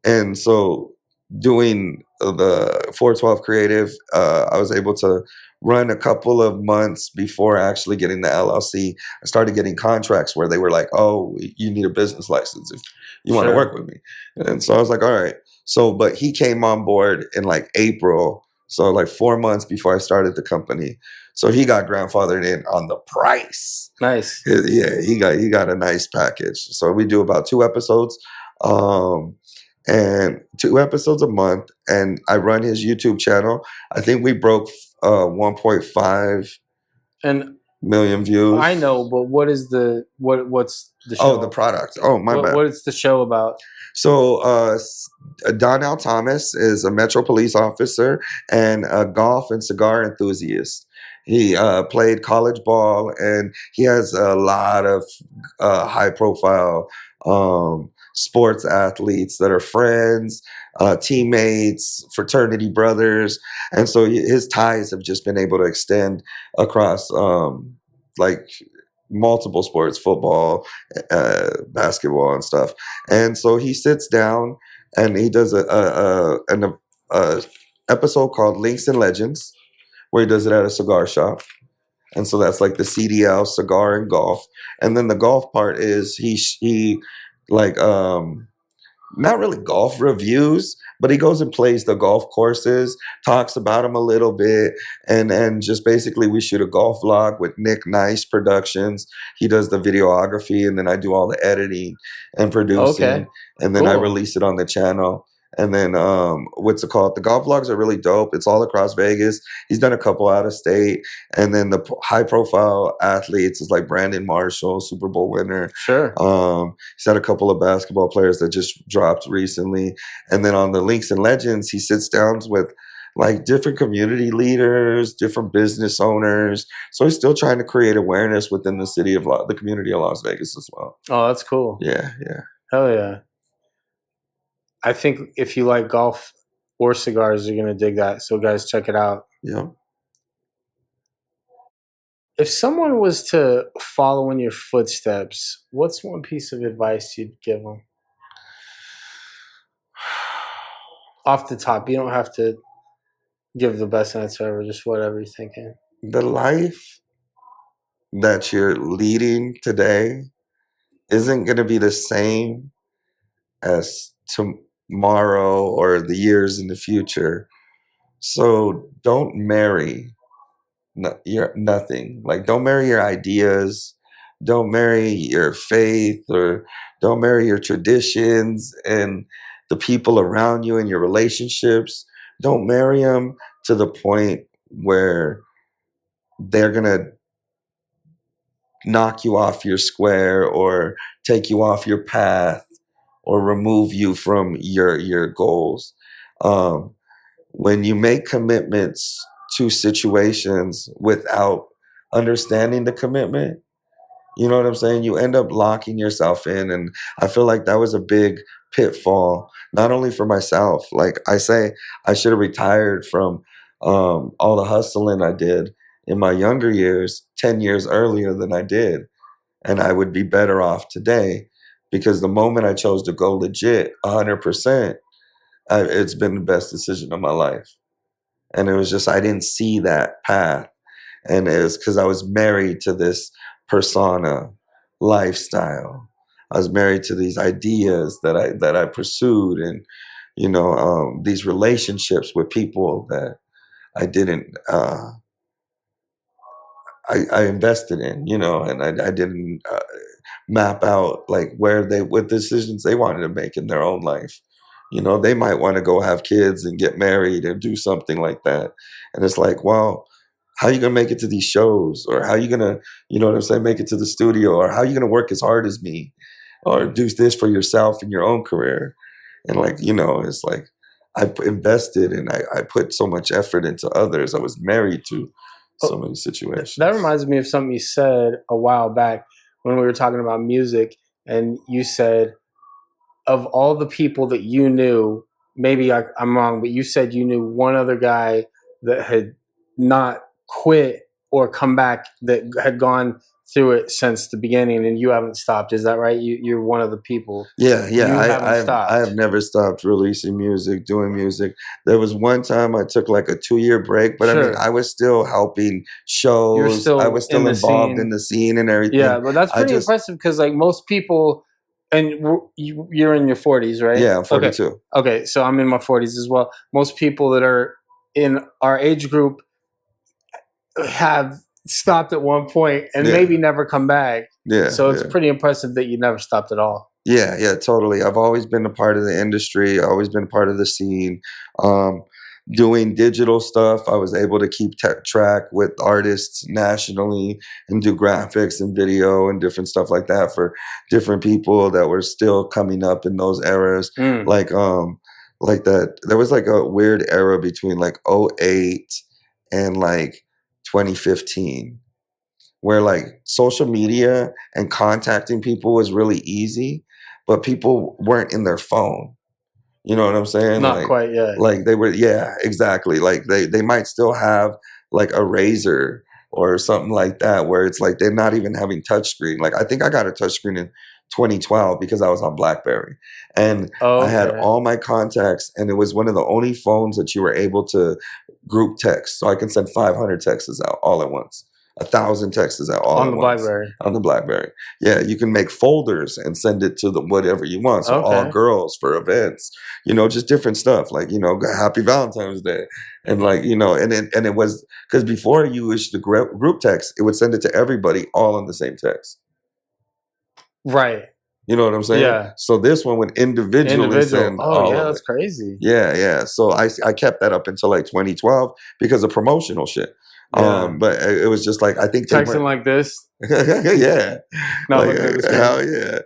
And so doing the 412 creative, I was able to run a couple of months before actually getting the LLC. I started getting contracts where they were like, oh, you need a business license if you want to Sure. work with me. And so I was like, all right. So, but he came on board in like April. So like 4 months before I started the company. So he got grandfathered in on the price. Nice. Yeah, he got a nice package. So we do about 2 episodes. And 2 episodes a month, and I run his YouTube channel. I think we broke 1.5 And million views. I know, but what's the show? Oh, the product. Oh, my bad. What is the show about? So Donnell Thomas is a Metro Police officer and a golf and cigar enthusiast. He played college ball, and he has a lot of high profile sports athletes that are friends, teammates, fraternity brothers. And so his ties have just been able to extend across like multiple sports, football, basketball, and stuff. And so he sits down and he does an episode called Links and Legends, where he does it at a cigar shop. And so that's like the CDL, cigar and golf. And then the golf part is he like not really golf reviews, but he goes and plays the golf courses, talks about them a little bit, and just basically we shoot a golf vlog with Nick Nice Productions. He does the videography, and then I do all the editing and producing, Okay. and then I Cool. release it on the channel. And then what's it called? The golf vlogs are really dope. It's all across Vegas. He's done a couple out of state. And then the high profile athletes is like Brandon Marshall, Super Bowl winner. Sure. He's had a couple of basketball players that just dropped recently. And then on the Links and Legends, he sits down with like different community leaders, different business owners. So he's still trying to create awareness within the city of the community of Las Vegas as well. Oh, that's cool. Yeah, yeah. Hell yeah. I think if you like golf or cigars, you're going to dig that. So guys, check it out. Yeah. If someone was to follow in your footsteps, what's one piece of advice you'd give them? Off the top, you don't have to give the best answer ever, just whatever you're thinking. The life that you're leading today isn't going to be the same as tomorrow or the years in the future. So don't marry you're nothing. Like, don't marry your ideas, don't marry your faith, or don't marry your traditions and the people around you and your relationships. Don't marry them to the point where they're gonna knock you off your square or take you off your path or remove you from your goals. Um, when you make commitments to situations without understanding the commitment, you know what I'm saying? You end up locking yourself in. And I feel like that was a big pitfall, not only for myself. Like I say, I should have retired from all the hustling I did in my younger years, 10 years earlier than I did. And I would be better off today, because the moment I chose to go legit 100%, it's been the best decision of my life. And it was just, I didn't see that path. And it was because I was married to this persona lifestyle. I was married to these ideas that I pursued, and these relationships with people that I didn't I invested in, and I didn't map out like what decisions they wanted to make in their own life. They might want to go have kids and get married and do something like that. And it's like, well, how are you going to make it to these shows? Or how are you going to, make it to the studio? Or how are you going to work as hard as me? Or do this for yourself in your own career? And it's like I invested and I put so much effort into others. I was married to so many situations. That reminds me of something you said a while back when we were talking about music, and you said, of all the people that you knew, maybe I'm wrong, but you said you knew one other guy that had not quit or come back, that had gone through it since the beginning, and you haven't stopped. Is that right? You're one of the people. Yeah. I have never stopped releasing music, doing music. There was one time I took like a 2-year break, but Sure. I was still helping shows. I was still involved in the scene and everything. Yeah, but that's pretty impressive, because like most people, and you're in your 40s, right? Yeah, I'm 42. Okay, so I'm in my 40s as well. Most people that are in our age group have stopped at one point and maybe never come back. Yeah. So it's pretty impressive that you never stopped at all. Yeah, totally. I've always been a part of the industry. I've always been a part of the scene. Doing digital stuff, I was able to keep track with artists nationally and do graphics and video and different stuff like that for different people that were still coming up in those eras. Like that. There was like a weird era between like 2008 and like 2015, where like social media and contacting people was really easy, but people weren't in their phone. You know what I'm saying? Not quite yet. Like they were, yeah, exactly. Like they might still have like a Razor or something like that, where it's like they're not even having touchscreen. Like I think I got a touchscreen in 2012 because I was on BlackBerry, and I had all my contacts, and it was one of the only phones that you were able to group text. So I can send 500 texts out all at once. 1,000 texts out all at once. BlackBerry. On the BlackBerry. Yeah, you can make folders and send it to whatever you want. So all girls for events, just different stuff. Like, Happy Valentine's Day. And like, and it was, because before you used the group text, it would send it to everybody all in the same text. Right. You know what I'm saying? Yeah. So this one would individually send all of it. That's crazy. Yeah. So I kept that up until like 2012 because of promotional shit. Yeah. But it was just like, I think texting like this. Yeah. No, like, hell yeah.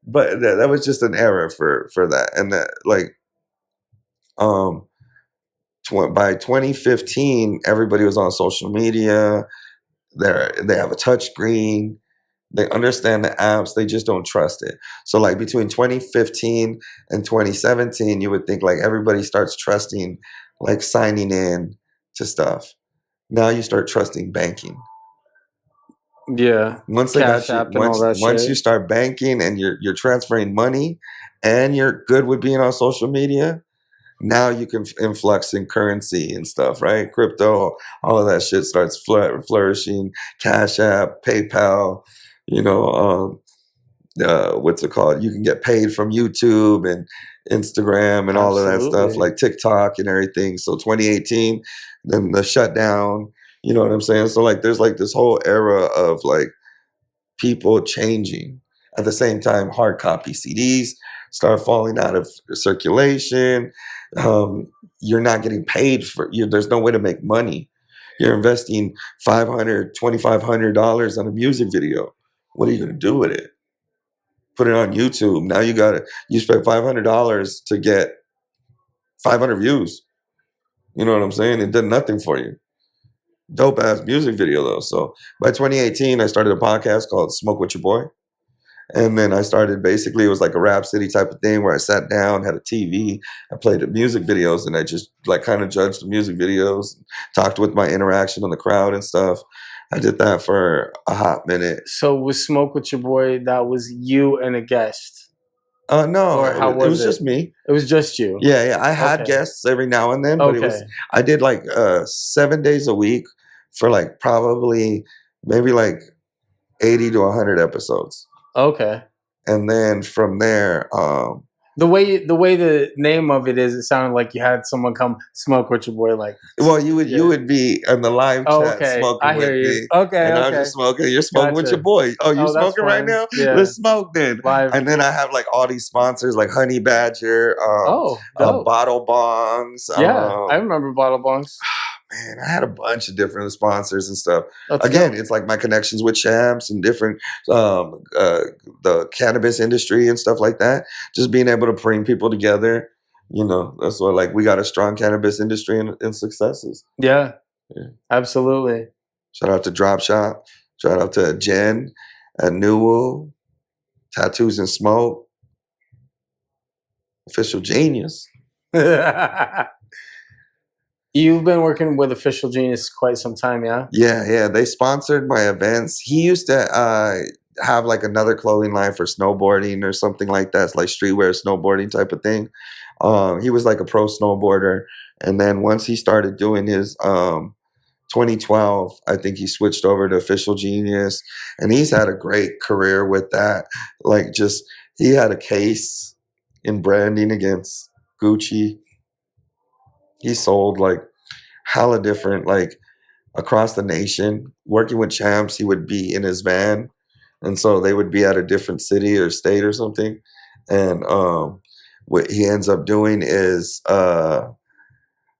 But that was just an era for that. And that like, by 2015, everybody was on social media. They have a touch screen. They understand the apps. They just don't trust it. So like between 2015 and 2017, you would think like everybody starts trusting, like signing in to stuff. Now you start trusting banking. Yeah. Once they got you, once you start banking and you're transferring money and you're good with being on social media, now you can influx in currency and stuff, right? Crypto, all of that shit starts flourishing. Cash App, PayPal, what's it called? You can get paid from YouTube and Instagram and all of that stuff, Absolutely. like TikTok and everything. So 2018, then the shutdown, you know what I'm saying? So like there's like this whole era of like people changing. At the same time, hard copy CDs start falling out of circulation. You're not getting paid for you. There's no way to make money. You're investing $500, $2,500 on a music video. What are you going to do with it? Put it on YouTube. Now you spent $500 to get 500 views. You know what I'm saying? It did nothing for you. Dope ass music video though. So by 2018, I started a podcast called Smoke with Your Boy. And then I started basically, it was like a Rap City type of thing where I sat down, had a TV, I played the music videos, and I just like kind of judged the music videos, talked with my interaction on the crowd and stuff. I did that for a hot minute. So with Smoke with Your Boy, that was you and a guest? No, Or how it was was it? just me. It was just you? Yeah. I had Okay. guests every now and then, but Okay. I did like 7 days a week for like probably maybe like 80 to 100 episodes. Okay. And then from there, The way the name of it is, it sounded like you had someone come smoke with your boy. Like, well, you would be in the live chat okay, smoking I hear with you. me. Okay, And I'm okay. just smoking. You're smoking with Gotcha. your boy. Oh, you Oh, that's smoking right fine. now? Yeah. Let's smoke then. Live. And then I have like all these sponsors like Honey Badger, Dope. Bottle Bongs. Yeah, I remember Bottle Bongs. Man, I had a bunch of different sponsors and stuff. That's Again, dope. it's like my connections with champs and different the cannabis industry and stuff like that. Just being able to bring people together, you know, that's what like we got a strong cannabis industry and successes. Yeah, Yeah. absolutely. Shout out to Drop Shop. Shout out to Jen at Newell, Tattoos and Smoke, Official Genius. You've been working with Official Genius quite some time, yeah? Yeah. They sponsored my events. He used to have like another clothing line for snowboarding or something like that. It's like streetwear snowboarding type of thing. He was like a pro snowboarder. And then once he started doing his 2012, I think he switched over to Official Genius. And he's had a great career with that. Like just, he had a case in branding against Gucci. He sold like hella different, like across the nation. Working with champs, he would be in his van. And so they would be at a different city or state or something. And what he ends up doing is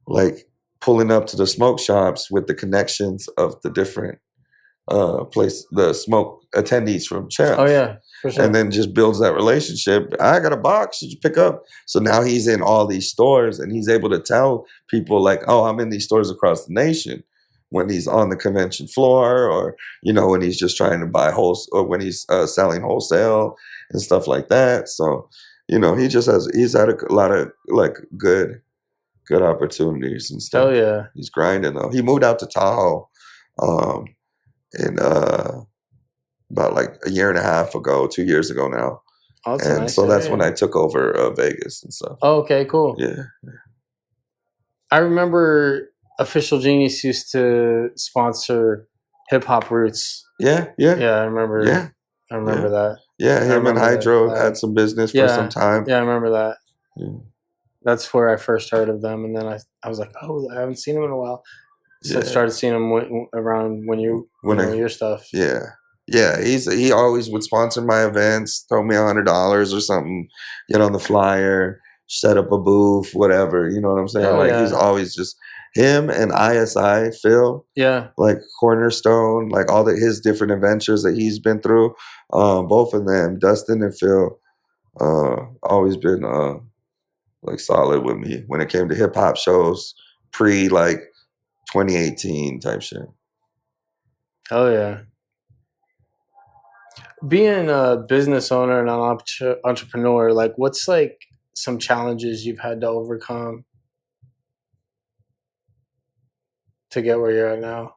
like pulling up to the smoke shops with the connections of the different the smoke attendees from champs. Oh, yeah, for sure. And then just builds that relationship. I got a box, did you pick up? So now he's in all these stores and he's able to tell people like, oh, I'm in these stores across the nation when he's on the convention floor or, you know, when he's just trying to buy or when he's selling wholesale and stuff like that. So, you know, he's had a lot of like good opportunities and stuff. Oh, yeah. He's grinding though. He moved out to Tahoe in about like a year and a half ago, 2 years ago now. Oh, that's And nice. so that's when I took over Vegas and stuff. Oh, okay, cool. Yeah. I remember Official Genius used to sponsor Hip Hop Roots. Yeah. Yeah, I remember. Yeah. I remember that. Yeah, him and remember that Hydro flag. had some business for some time. Yeah, I remember that. Yeah. That's where I first heard of them, and then I was like, oh, I haven't seen them in a while. So I Yeah. started seeing them around when your stuff. Yeah. He always would sponsor my events, throw me $100 or something, get on the flyer, set up a booth, whatever. You know what I'm saying? Oh, like yeah. he's always just him and ISI Phil, Yeah. like Cornerstone, like all his different adventures that he's been through. Both of them, Dustin and Phil, always been like solid with me when it came to hip hop shows pre like 2018 type shit. Oh, yeah. Being a business owner and an entrepreneur, like what's like some challenges you've had to overcome to get where you're at now?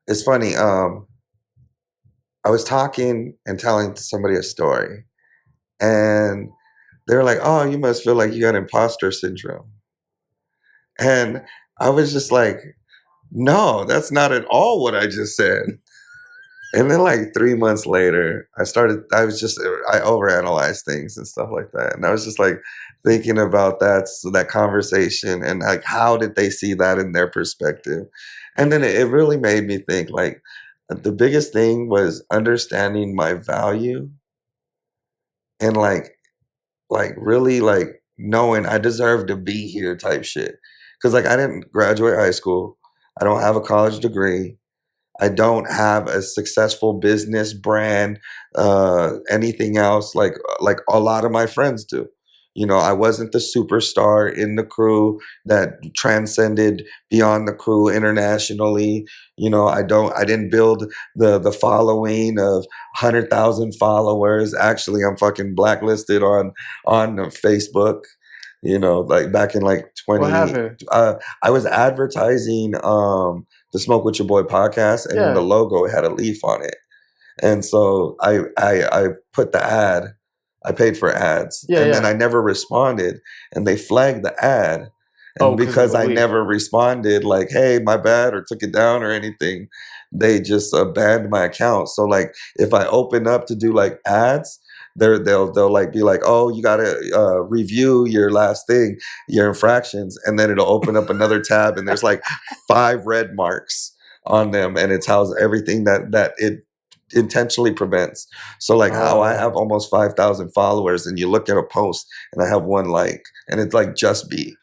It's funny. I was talking and telling somebody a story, and they were like, "Oh, you must feel like you got imposter syndrome." And I was just like, "No, that's not at all what I just said." And then like 3 months later, I overanalyzed things and stuff like that. And I was just like thinking about that conversation and like, how did they see that in their perspective? And then it really made me think like the biggest thing was understanding my value and like really like knowing I deserve to be here type shit. Cause like I didn't graduate high school. I don't have a college degree. I don't have a successful business brand, anything else like a lot of my friends do. You know, I wasn't the superstar in the crew that transcended beyond the crew internationally. You know, I didn't build the following of 100,000 followers. Actually, I'm fucking blacklisted on Facebook. You know, like back in like What 20, happened? I was advertising the Smoke with Your Boy podcast, and in the logo it had a leaf on it. And so I put the ad, I paid for ads, and then I never responded, and they flagged the ad. And because I never responded, like, hey, my bad, or took it down or anything, they just banned my account. So like, if I open up to do like ads, they'll like be like, oh, you gotta review your last thing, your infractions, and then it'll open up another tab, and there's like 5 red marks on them, and it tells everything that it intentionally prevents. So like how I have almost 5,000 followers, and you look at a post and I have 1 like, and it's like just be.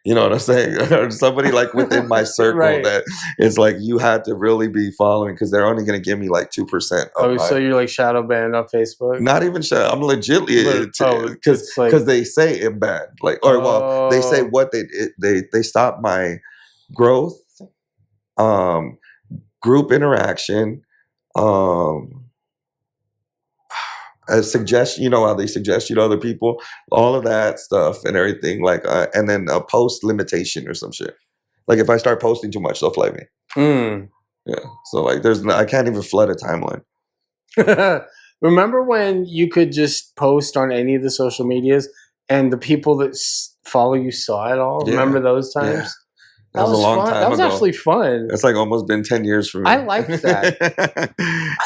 You know what I'm saying? Or somebody like within my circle that it's like you had to really be following because they're only going to give me like 2%. So you're like shadow banned on Facebook? Not even shadow. I'm legitly because they say it banned. Like, or well, they say what they stopped my growth, group interaction, a suggestion, you know how they suggest you to other people, all of that stuff and everything, like, and then a post limitation or some shit. Like if I start posting too much, they'll flag me. Yeah, so like I can't even flood a timeline. Remember when you could just post on any of the social medias and the people that follow you saw it all? Yeah. Remember those times? Yeah. That was a long time ago. That was actually fun. It's like almost been 10 years for me. I liked that.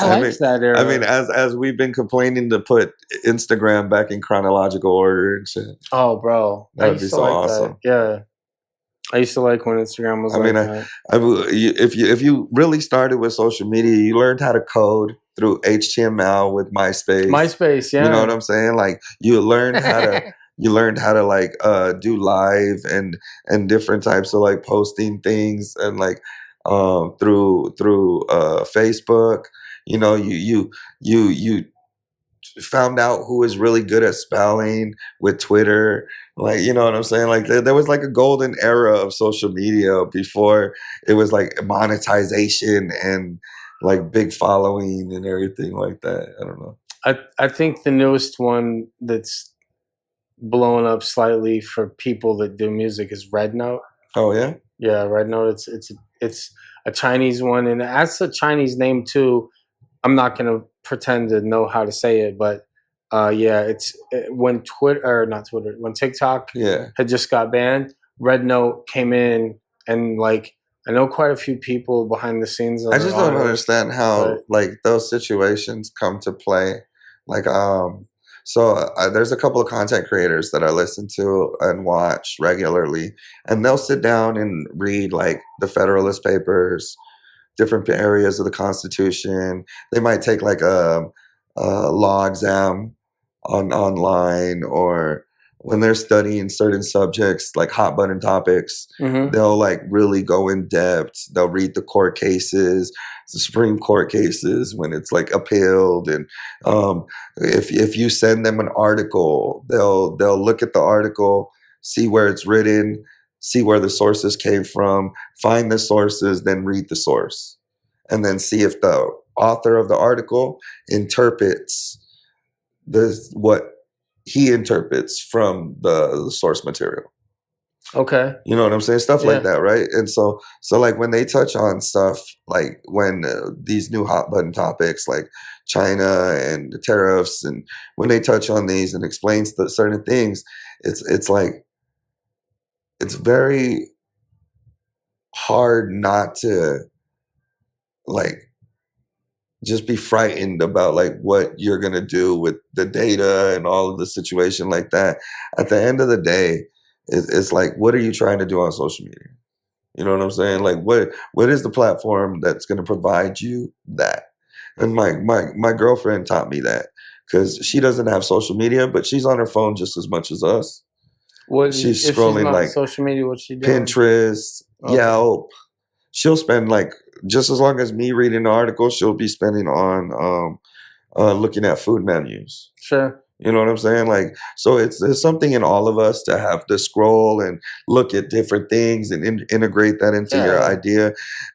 I liked that era. I mean, as we've been complaining to put Instagram back in chronological order and shit. Oh, bro. That would be so awesome. That. Yeah. I used to like when Instagram was that. If you really started with social media, you learned how to code through HTML with MySpace. MySpace, yeah. You know what I'm saying? Like you learned how to you learned how to like do live and different types of like posting things and like through Facebook. You know, you found out who was really good at spelling with Twitter. Like, you know what I'm saying? Like there was like a golden era of social media before it was like monetization and like big following and everything like that. I don't know. I think the newest one that's blowing up slightly for people that do music is Red Note. Oh yeah? Yeah, Red Note. It's a Chinese one, and that's a Chinese name too. I'm not gonna pretend to know how to say it, but when when TikTok had just got banned, Red Note came in, and like I know quite a few people behind the scenes. I just don't understand how like those situations come to play. Like so there's a couple of content creators that I listen to and watch regularly, and they'll sit down and read like the Federalist Papers, different areas of the Constitution. They might take like a law exam online, or when they're studying certain subjects like hot button topics, they'll like really go in depth. They'll read the court cases, the Supreme Court cases when it's like appealed, and if you send them an article, they'll look at the article, see where it's written, see where the sources came from, find the sources, then read the source, and then see if the author of the article interprets what he interprets from the source material. Okay. You know what I'm saying? Stuff like that, right? And so like when they touch on stuff like when these new hot button topics like China and the tariffs, and when they touch on these and explains certain things, it's like it's very hard not to like just be frightened about like what you're gonna do with the data and all of the situation like that. At the end of the day, it's like, what are you trying to do on social media? You know what I'm saying? Like, what is the platform that's gonna provide you that? And my girlfriend taught me that because she doesn't have social media, but she's on her phone just as much as us. She's If she's scrolling not on like social media, what's she doing? Pinterest, Okay. Yelp. She'll spend like just as long as me reading the article, she'll be spending on looking at food menus. Sure. You know what I'm saying? Like, so there's something in all of us to have to scroll and look at different things and integrate that into your idea,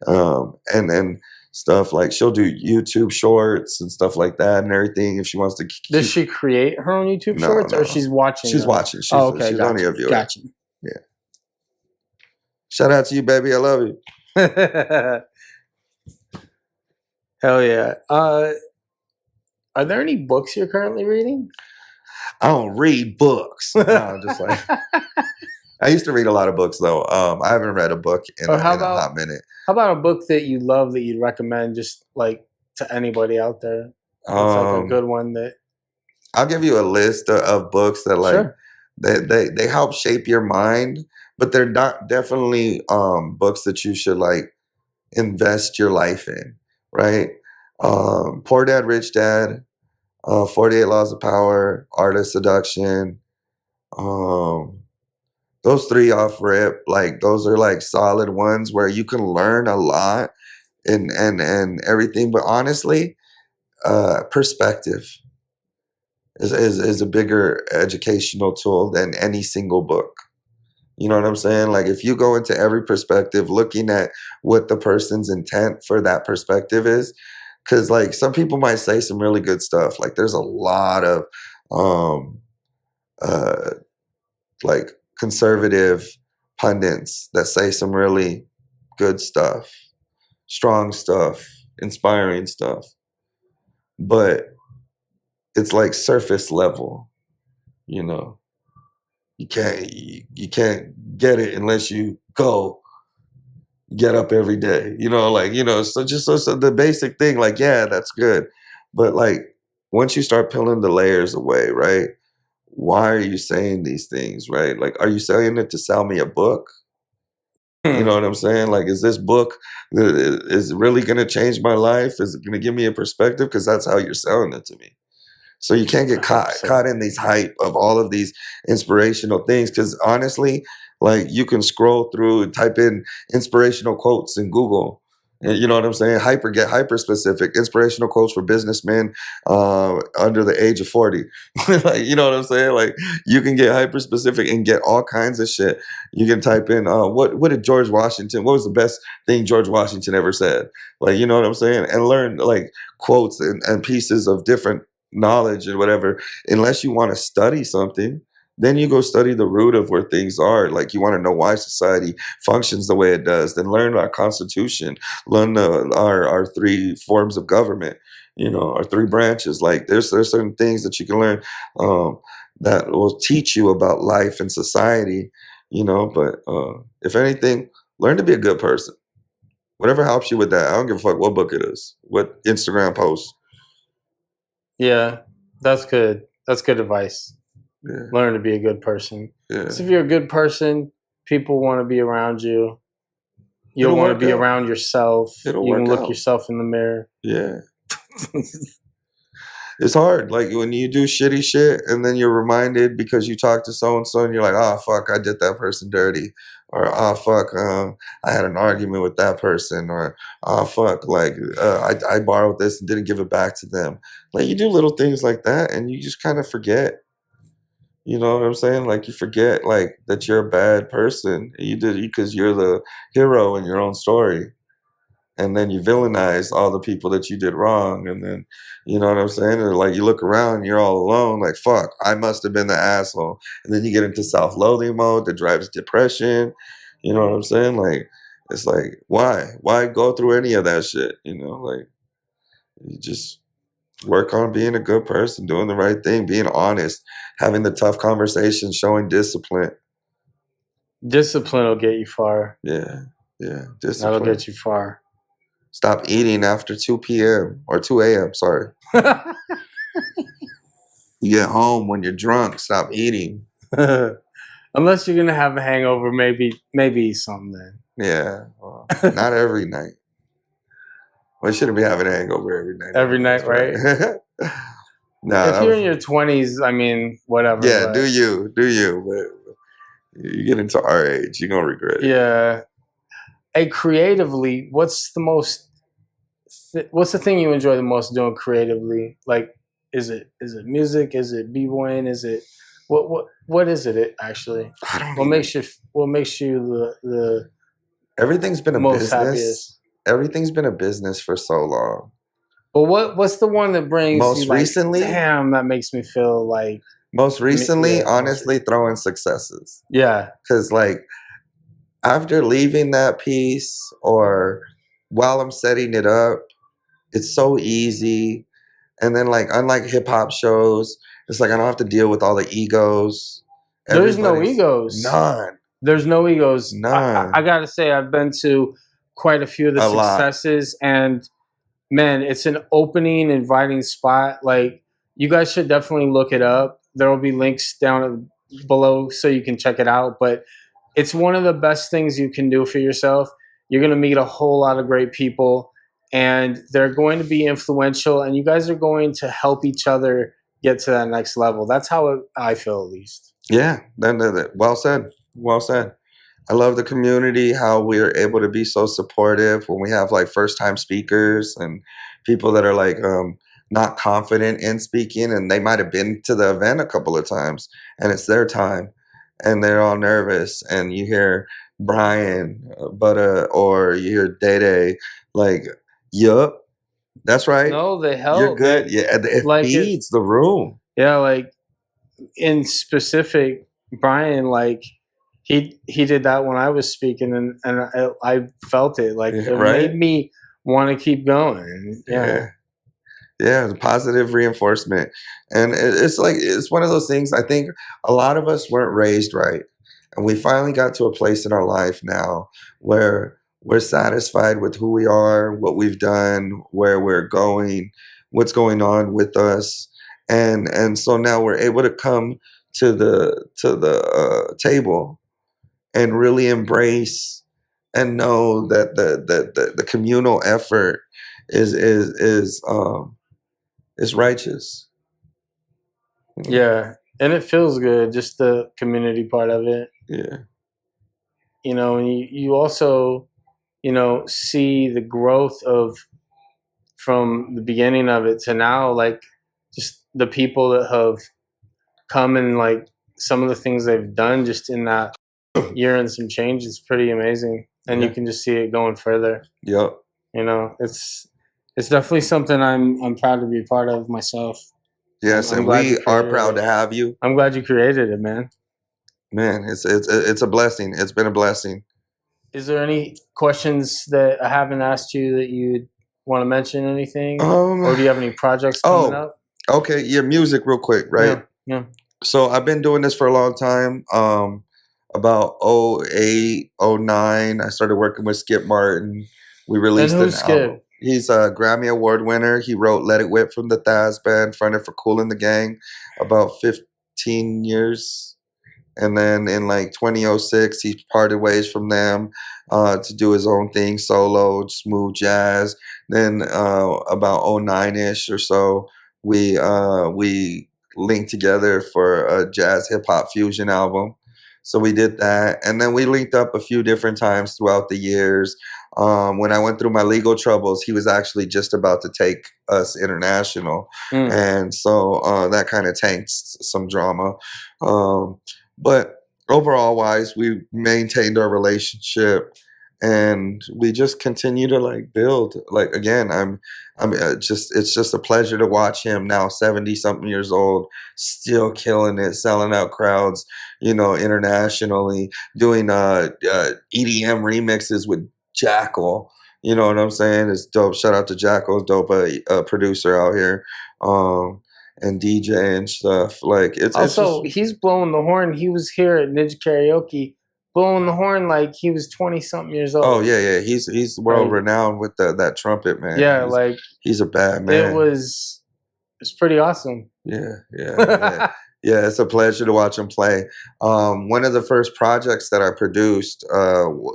and stuff. Like, she'll do YouTube shorts and stuff like that and everything if she wants to. Does she create her own YouTube shorts, or she's watching? She's watching. She's only a viewer. Gotcha. Yeah. Shout out to you, baby. I love you. Hell yeah. Are there any books you're currently reading? I don't read books. No, just like I used to read a lot of books though. I haven't read a book in a hot minute. How about a book that you love that you'd recommend just like to anybody out there? It's like a good one that I'll give you a list of books that like they help shape your mind, but they're not definitely books that you should like invest your life in, right? Poor Dad, Rich Dad, 48 Laws of Power, Art of Seduction. Those three off rip, like those are like solid ones where you can learn a lot and everything. But honestly, perspective is a bigger educational tool than any single book. You know what I'm saying? Like if you go into every perspective looking at what the person's intent for that perspective is, because like some people might say some really good stuff. Like there's a lot of like conservative pundits that say some really good stuff, strong stuff, inspiring stuff. But it's like surface level, you know. You can't get it unless you get up every day, you know, like, you know, so just so the basic thing, like, yeah, that's good. But like once you start peeling the layers away, right? Why are you saying these things, right? Like, are you saying it to sell me a book? You know what I'm saying? Like, is this book is really going to change my life? Is it going to give me a perspective? Because that's how you're selling it to me. So you can't get caught in these hype of all of these inspirational things. Because honestly, like you can scroll through and type in inspirational quotes in Google. You know what I'm saying? Get hyper specific. Inspirational quotes for businessmen under the age of 40. Like, you know what I'm saying? Like you can get hyper specific and get all kinds of shit. You can type in what did George Washington? What was the best thing George Washington ever said? Like, you know what I'm saying? And learn like quotes and pieces of different knowledge and whatever. Unless you want to study something, then you go study the root of where things are. Like you want to know why society functions the way it does. Then learn our Constitution, learn our three forms of government. You know, our three branches. Like there's certain things that you can learn that will teach you about life and society. You know, but if anything, learn to be a good person. Whatever helps you with that. I don't give a fuck what book it is, what Instagram post. Yeah, that's good. That's good advice. Yeah. Learn to be a good person. Yeah. So if you're a good person, people want to be around you. You'll want to be around yourself. You can look yourself in the mirror. Yeah. It's hard. Like when you do shitty shit and then you're reminded because you talk to so-and-so and you're like, oh, fuck, I did that person dirty. Or, oh, fuck, I had an argument with that person. Or, oh, fuck, like I borrowed this and didn't give it back to them. Like you do little things like that and you just kind of forget. You know what I'm saying? Like you forget like that you're a bad person. You did because you're the hero in your own story. And then you villainize all the people that you did wrong. And then, you know what I'm saying? And like you look around, you're all alone, like, fuck, I must have been the asshole. And then you get into self-loathing mode that drives depression. You know what I'm saying? Like, it's like, why? Why go through any of that shit? You know, like, you just work on being a good person, doing the right thing, being honest, having the tough conversations, showing discipline. Discipline will get you far. Yeah. Yeah. Discipline. That'll get you far. Stop eating after 2 p.m. or 2 a.m. Sorry. You get home when you're drunk. Stop eating. Unless you're gonna have a hangover, maybe eat something then. Yeah, well, not every night. We shouldn't be having a hangover every night. Every night, right? Nah, if you're in your 20s, I mean, whatever. yeah, but do you? But you get into our age, you're gonna regret it. yeah. Hey, creatively, what's the thing you enjoy the most doing creatively? Like, is it music? Is it b-boying? Is it what is it actually? I don't What even- makes you the Everything's been a most business. happiest? Everything's been a business for so long. But what's the one that brings Most you like, recently? damn, that makes me feel like Most recently, yeah, honestly, throwing successes. yeah. Because, like, after leaving that piece or while I'm setting it up, it's so easy. And then, like, unlike hip hop shows, it's like I don't have to deal with all the egos. There's no Everybody's- egos. None. There's no egos. None. I gotta say, I've been to quite a few of the A lot. successes, and man, it's an opening, inviting spot. Like, you guys should definitely look it up. There will be links down below so you can check it out. But it's one of the best things you can do for yourself. You're gonna meet a whole lot of great people, and they're going to be influential, and you guys are going to help each other get to that next level. That's how I feel, at least. Yeah. Well said. Well said. I love the community, how we're able to be so supportive when we have like first time speakers and people that are like not confident in speaking, and they might have been to the event a couple of times and it's their time and they're all nervous, and you hear Brian or you hear Day like, yup, that's right. No, they help. You're good. Yeah, it Like feeds the room. Yeah, like in specific, Brian, like he did that when I was speaking, and I felt it. Like it Right? made me want to keep going. Yeah. Yeah, the positive reinforcement. And it's like, it's one of those things. I think a lot of us weren't raised right. And we finally got to a place in our life now where we're satisfied with who we are, what we've done, where we're going, what's going on with us. And so now we're able to come to the table and really embrace and know that the communal effort is righteous. Yeah. And it feels good, just the community part of it. Yeah. You know, and you also, you know, see the growth of from the beginning of it to now, like just the people that have come and like some of the things they've done just in that year and some change is pretty amazing. And you can just see it going further. Yep. You know, it's definitely something I'm proud to be part of myself. Yes, I'm and glad we you are created proud it. to have you. I'm glad you created it, man. Man, it's a blessing. It's been a blessing. Is there any questions that I haven't asked you that you want to mention? Anything, or do you have any projects coming up? Okay, your music real quick, right? Yeah. So I've been doing this for a long time. About 08, 09, I started working with Skip Martin. We released And who's an album. Skip? He's a Grammy Award winner. He wrote Let It Whip from the Thaz Band, fronted for Kool and the Gang about 15 years. And then in like 2006, he parted ways from them to do his own thing, solo, smooth jazz. Then about 09-ish or so, we linked together for a jazz hip hop fusion album. So we did that. And then we linked up a few different times throughout the years. When I went through my legal troubles, he was actually just about to take us international. And so that kind of tanked some drama. But overall wise, we maintained our relationship and we just continue to like build. Like, again, it's just a pleasure to watch him now 70 something years old, still killing it, selling out crowds, you know, internationally, doing EDM remixes with Jackal. You know what I'm saying? It's dope. Shout out to Jackal, dope producer out here. And DJ and stuff. Like it's Also, just, he's blowing the horn. He was here at Ninja Karaoke blowing the horn like he was 20-something years old. Oh yeah. He's world Like, renowned with that trumpet, man. yeah, like he's a bad man. It's pretty awesome. Yeah. Yeah, it's a pleasure to watch him play. One of the first projects that I produced,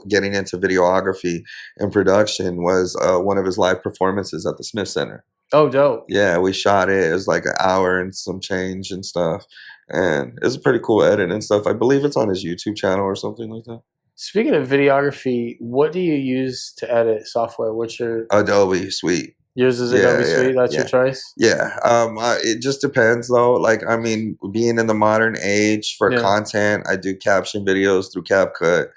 getting into videography and production, was one of his live performances at the Smith Center. Oh, dope. Yeah, we shot it. It was like an hour and some change and stuff. And it's a pretty cool edit and stuff. I believe it's on his YouTube channel or something like that. Speaking of videography, what do you use to edit software? What's your Adobe Suite. Yours is Adobe Suite? That's your choice? Yeah. It just depends though. Like, I mean, being in the modern age for content, I do caption videos through CapCut.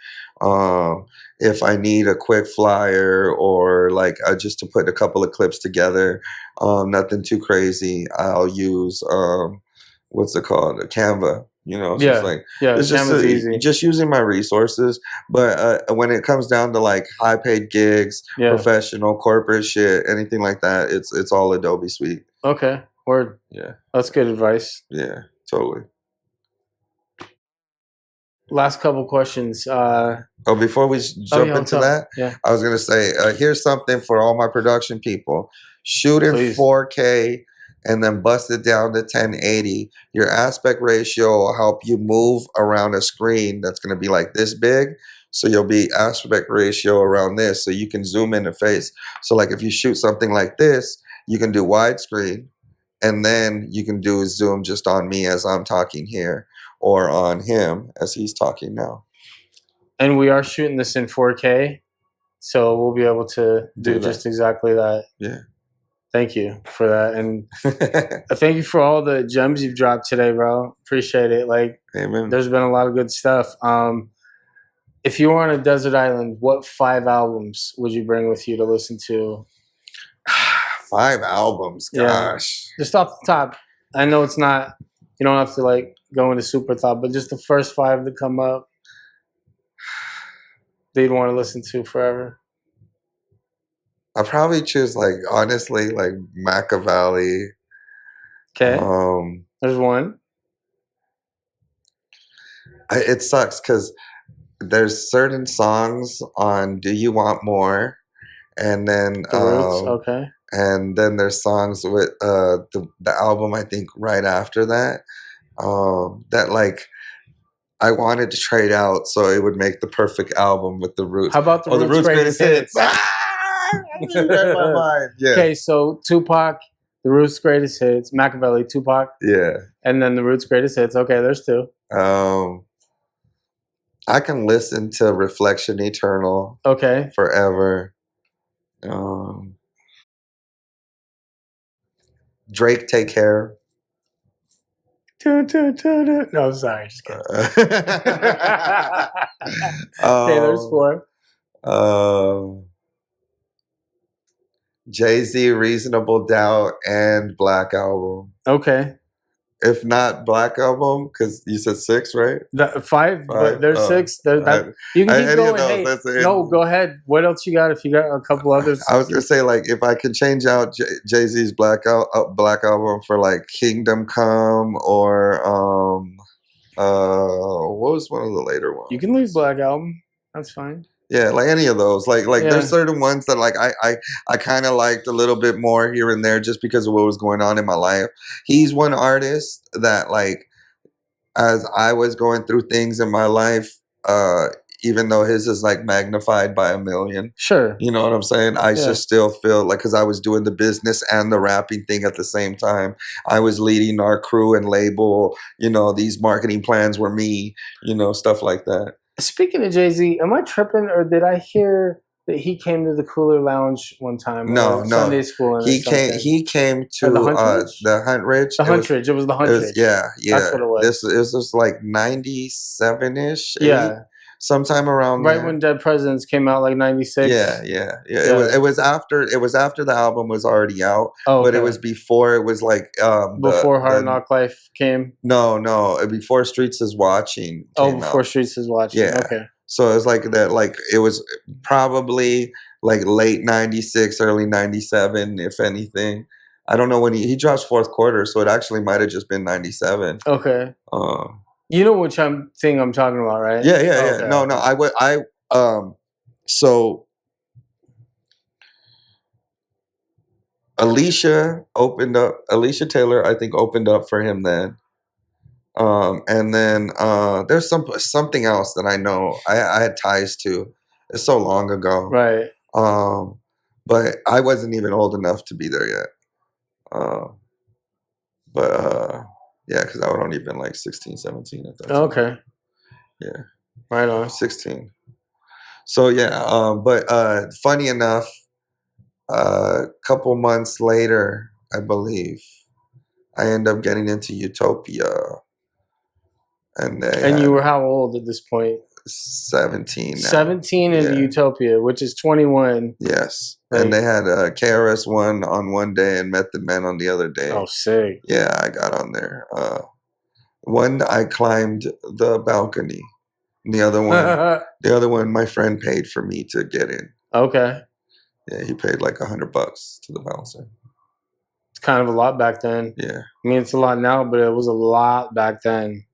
If I need a quick flyer or like just to put a couple of clips together, nothing too crazy, I'll use what's it called? A Canva. You know, so it's like it's just easy. Just using my resources. But when it comes down to like high paid gigs, professional corporate shit, anything like that, it's all Adobe Suite. Okay, word. Yeah, that's good advice. Yeah, totally. Last couple questions. Before we jump into that, I was gonna say, here's something for all my production people: shoot in 4K. And then bust it down to 1080. Your aspect ratio will help you move around a screen that's going to be like this big. So you'll be aspect ratio around this. So you can zoom in the face. So like if you shoot something like this, you can do widescreen. And then you can do a zoom just on me as I'm talking here. Or on him as he's talking now. And we are shooting this in 4K. So we'll be able to do just exactly that. Yeah. Thank you for that. And thank you for all the gems you've dropped today, bro. Appreciate it. Like, Amen. There's been a lot of good stuff. If you were on a desert island, what 5 albums would you bring with you to listen to? 5 albums? Gosh. Yeah. Just off the top. I know it's not, you don't have to like go into super thought, but just the first 5 that come up that you'd want to listen to forever. I'll probably choose, like, honestly, like Machiavelli. Okay. There's one. It sucks because there's certain songs on "Do You Want More," and then The Roots. Okay. And then there's songs with the album I think right after that. That like I wanted to trade out so it would make the perfect album with the Roots. How about the Roots greatest hits? Read my mind. Yeah. Okay, so Tupac, the Roots greatest hits, Machiavelli, Tupac. Yeah. And then the Roots greatest hits. Okay, there's 2. I can listen to Reflection Eternal. Okay. Forever. Drake, Take Care. No, I'm sorry. Just kidding. Okay, there's 4. Jay-Z, Reasonable Doubt, and Black Album. Okay. If not Black Album, because you said 6, right? 5, but there's 6. You can keep going. Hey, no, go ahead. What else you got? If you got a couple others, I was gonna say, like, if I could change out Jay-Z's Black Album for like Kingdom Come or what was one of the later ones? You can leave Black Album. That's fine. Yeah, like any of those. Like there's certain ones that like I kind of liked a little bit more here and there just because of what was going on in my life. He's one artist that like as I was going through things in my life, even though his is like magnified by 1,000,000. Sure. You know what I'm saying? I just still feel like because I was doing the business and the rapping thing at the same time. I was leading our crew and label, you know, these marketing plans were me, you know, stuff like that. Speaking of Jay-Z, am I tripping or did I hear that he came to the Cooler Lounge one time? No. Sunday school. He came to the Hunt Ridge. The Hunt Ridge. It was the Hunt Ridge. Yeah. That's what it was. This was like 97-ish. Yeah. Sometime around right there. When Dead Presidents came out, like 96. Yeah. It was after the album was already out. Oh, okay. But it was before it was like before Hard Knock Life came. No, before Streets is Watching. Before Streets is Watching. Yeah. Okay. So it was like that. Like it was probably like late 96, early 97, if anything. I don't know when he drops fourth quarter, so it actually might have just been 97. Okay. You know which thing I'm talking about, right? Yeah, yeah, yeah. Okay. No. So Alicia Taylor, I think, opened up for him then. And then there's something else that I know I had ties to. It's so long ago. Right. But I wasn't even old enough to be there yet. Yeah, because I would only been like 16, 17 at that time. Okay. Yeah. Right on. 16. So yeah, but funny enough, a couple months later, I believe, I end up getting into Utopia. And you were how old at this point? 17 now. 17 in Utopia, which is 21. Yes. Right. And they had KRS-One on one day and Method Man on the other day. Oh, sick. Yeah, I got on there. One, I climbed the balcony. The other one, my friend paid for me to get in. Okay. Yeah, he paid like $100 to the bouncer. It's kind of a lot back then. Yeah. I mean, it's a lot now, but it was a lot back then.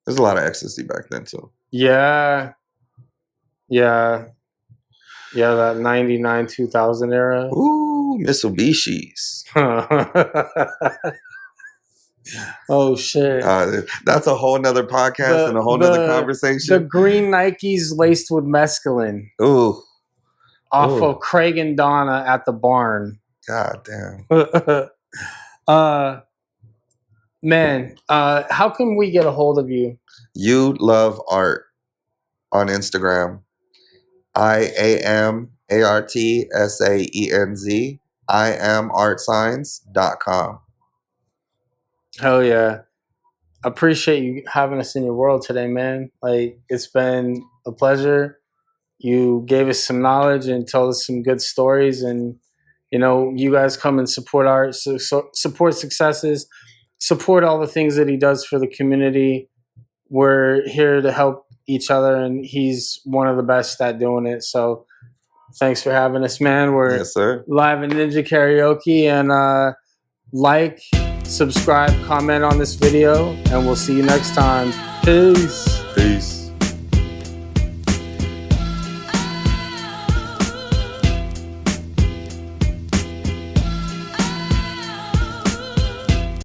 There's a lot of ecstasy back then too. Yeah. Yeah. Yeah, that 99, 2000 era. Ooh, Mitsubishis. Oh, shit. That's a whole nother podcast and a whole nother conversation. The green Nikes laced with mescaline. Ooh. Off of Craig and Donna at the barn. God damn. Man, how can we get a hold of you? You Love Art on Instagram. IAM ARTSAENZ. IamArtSaenz.com. Hell yeah. Appreciate you having us in your world today, man. Like, it's been a pleasure. You gave us some knowledge and told us some good stories, and you guys come and support art, support successes, support all the things that he does for the community. We're here to help each other, and he's one of the best at doing it. So thanks for having us, man. We're yes, sir. Live at Ninja Karaoke, and like, subscribe, comment on this video, and we'll see you next time. Peace. Peace.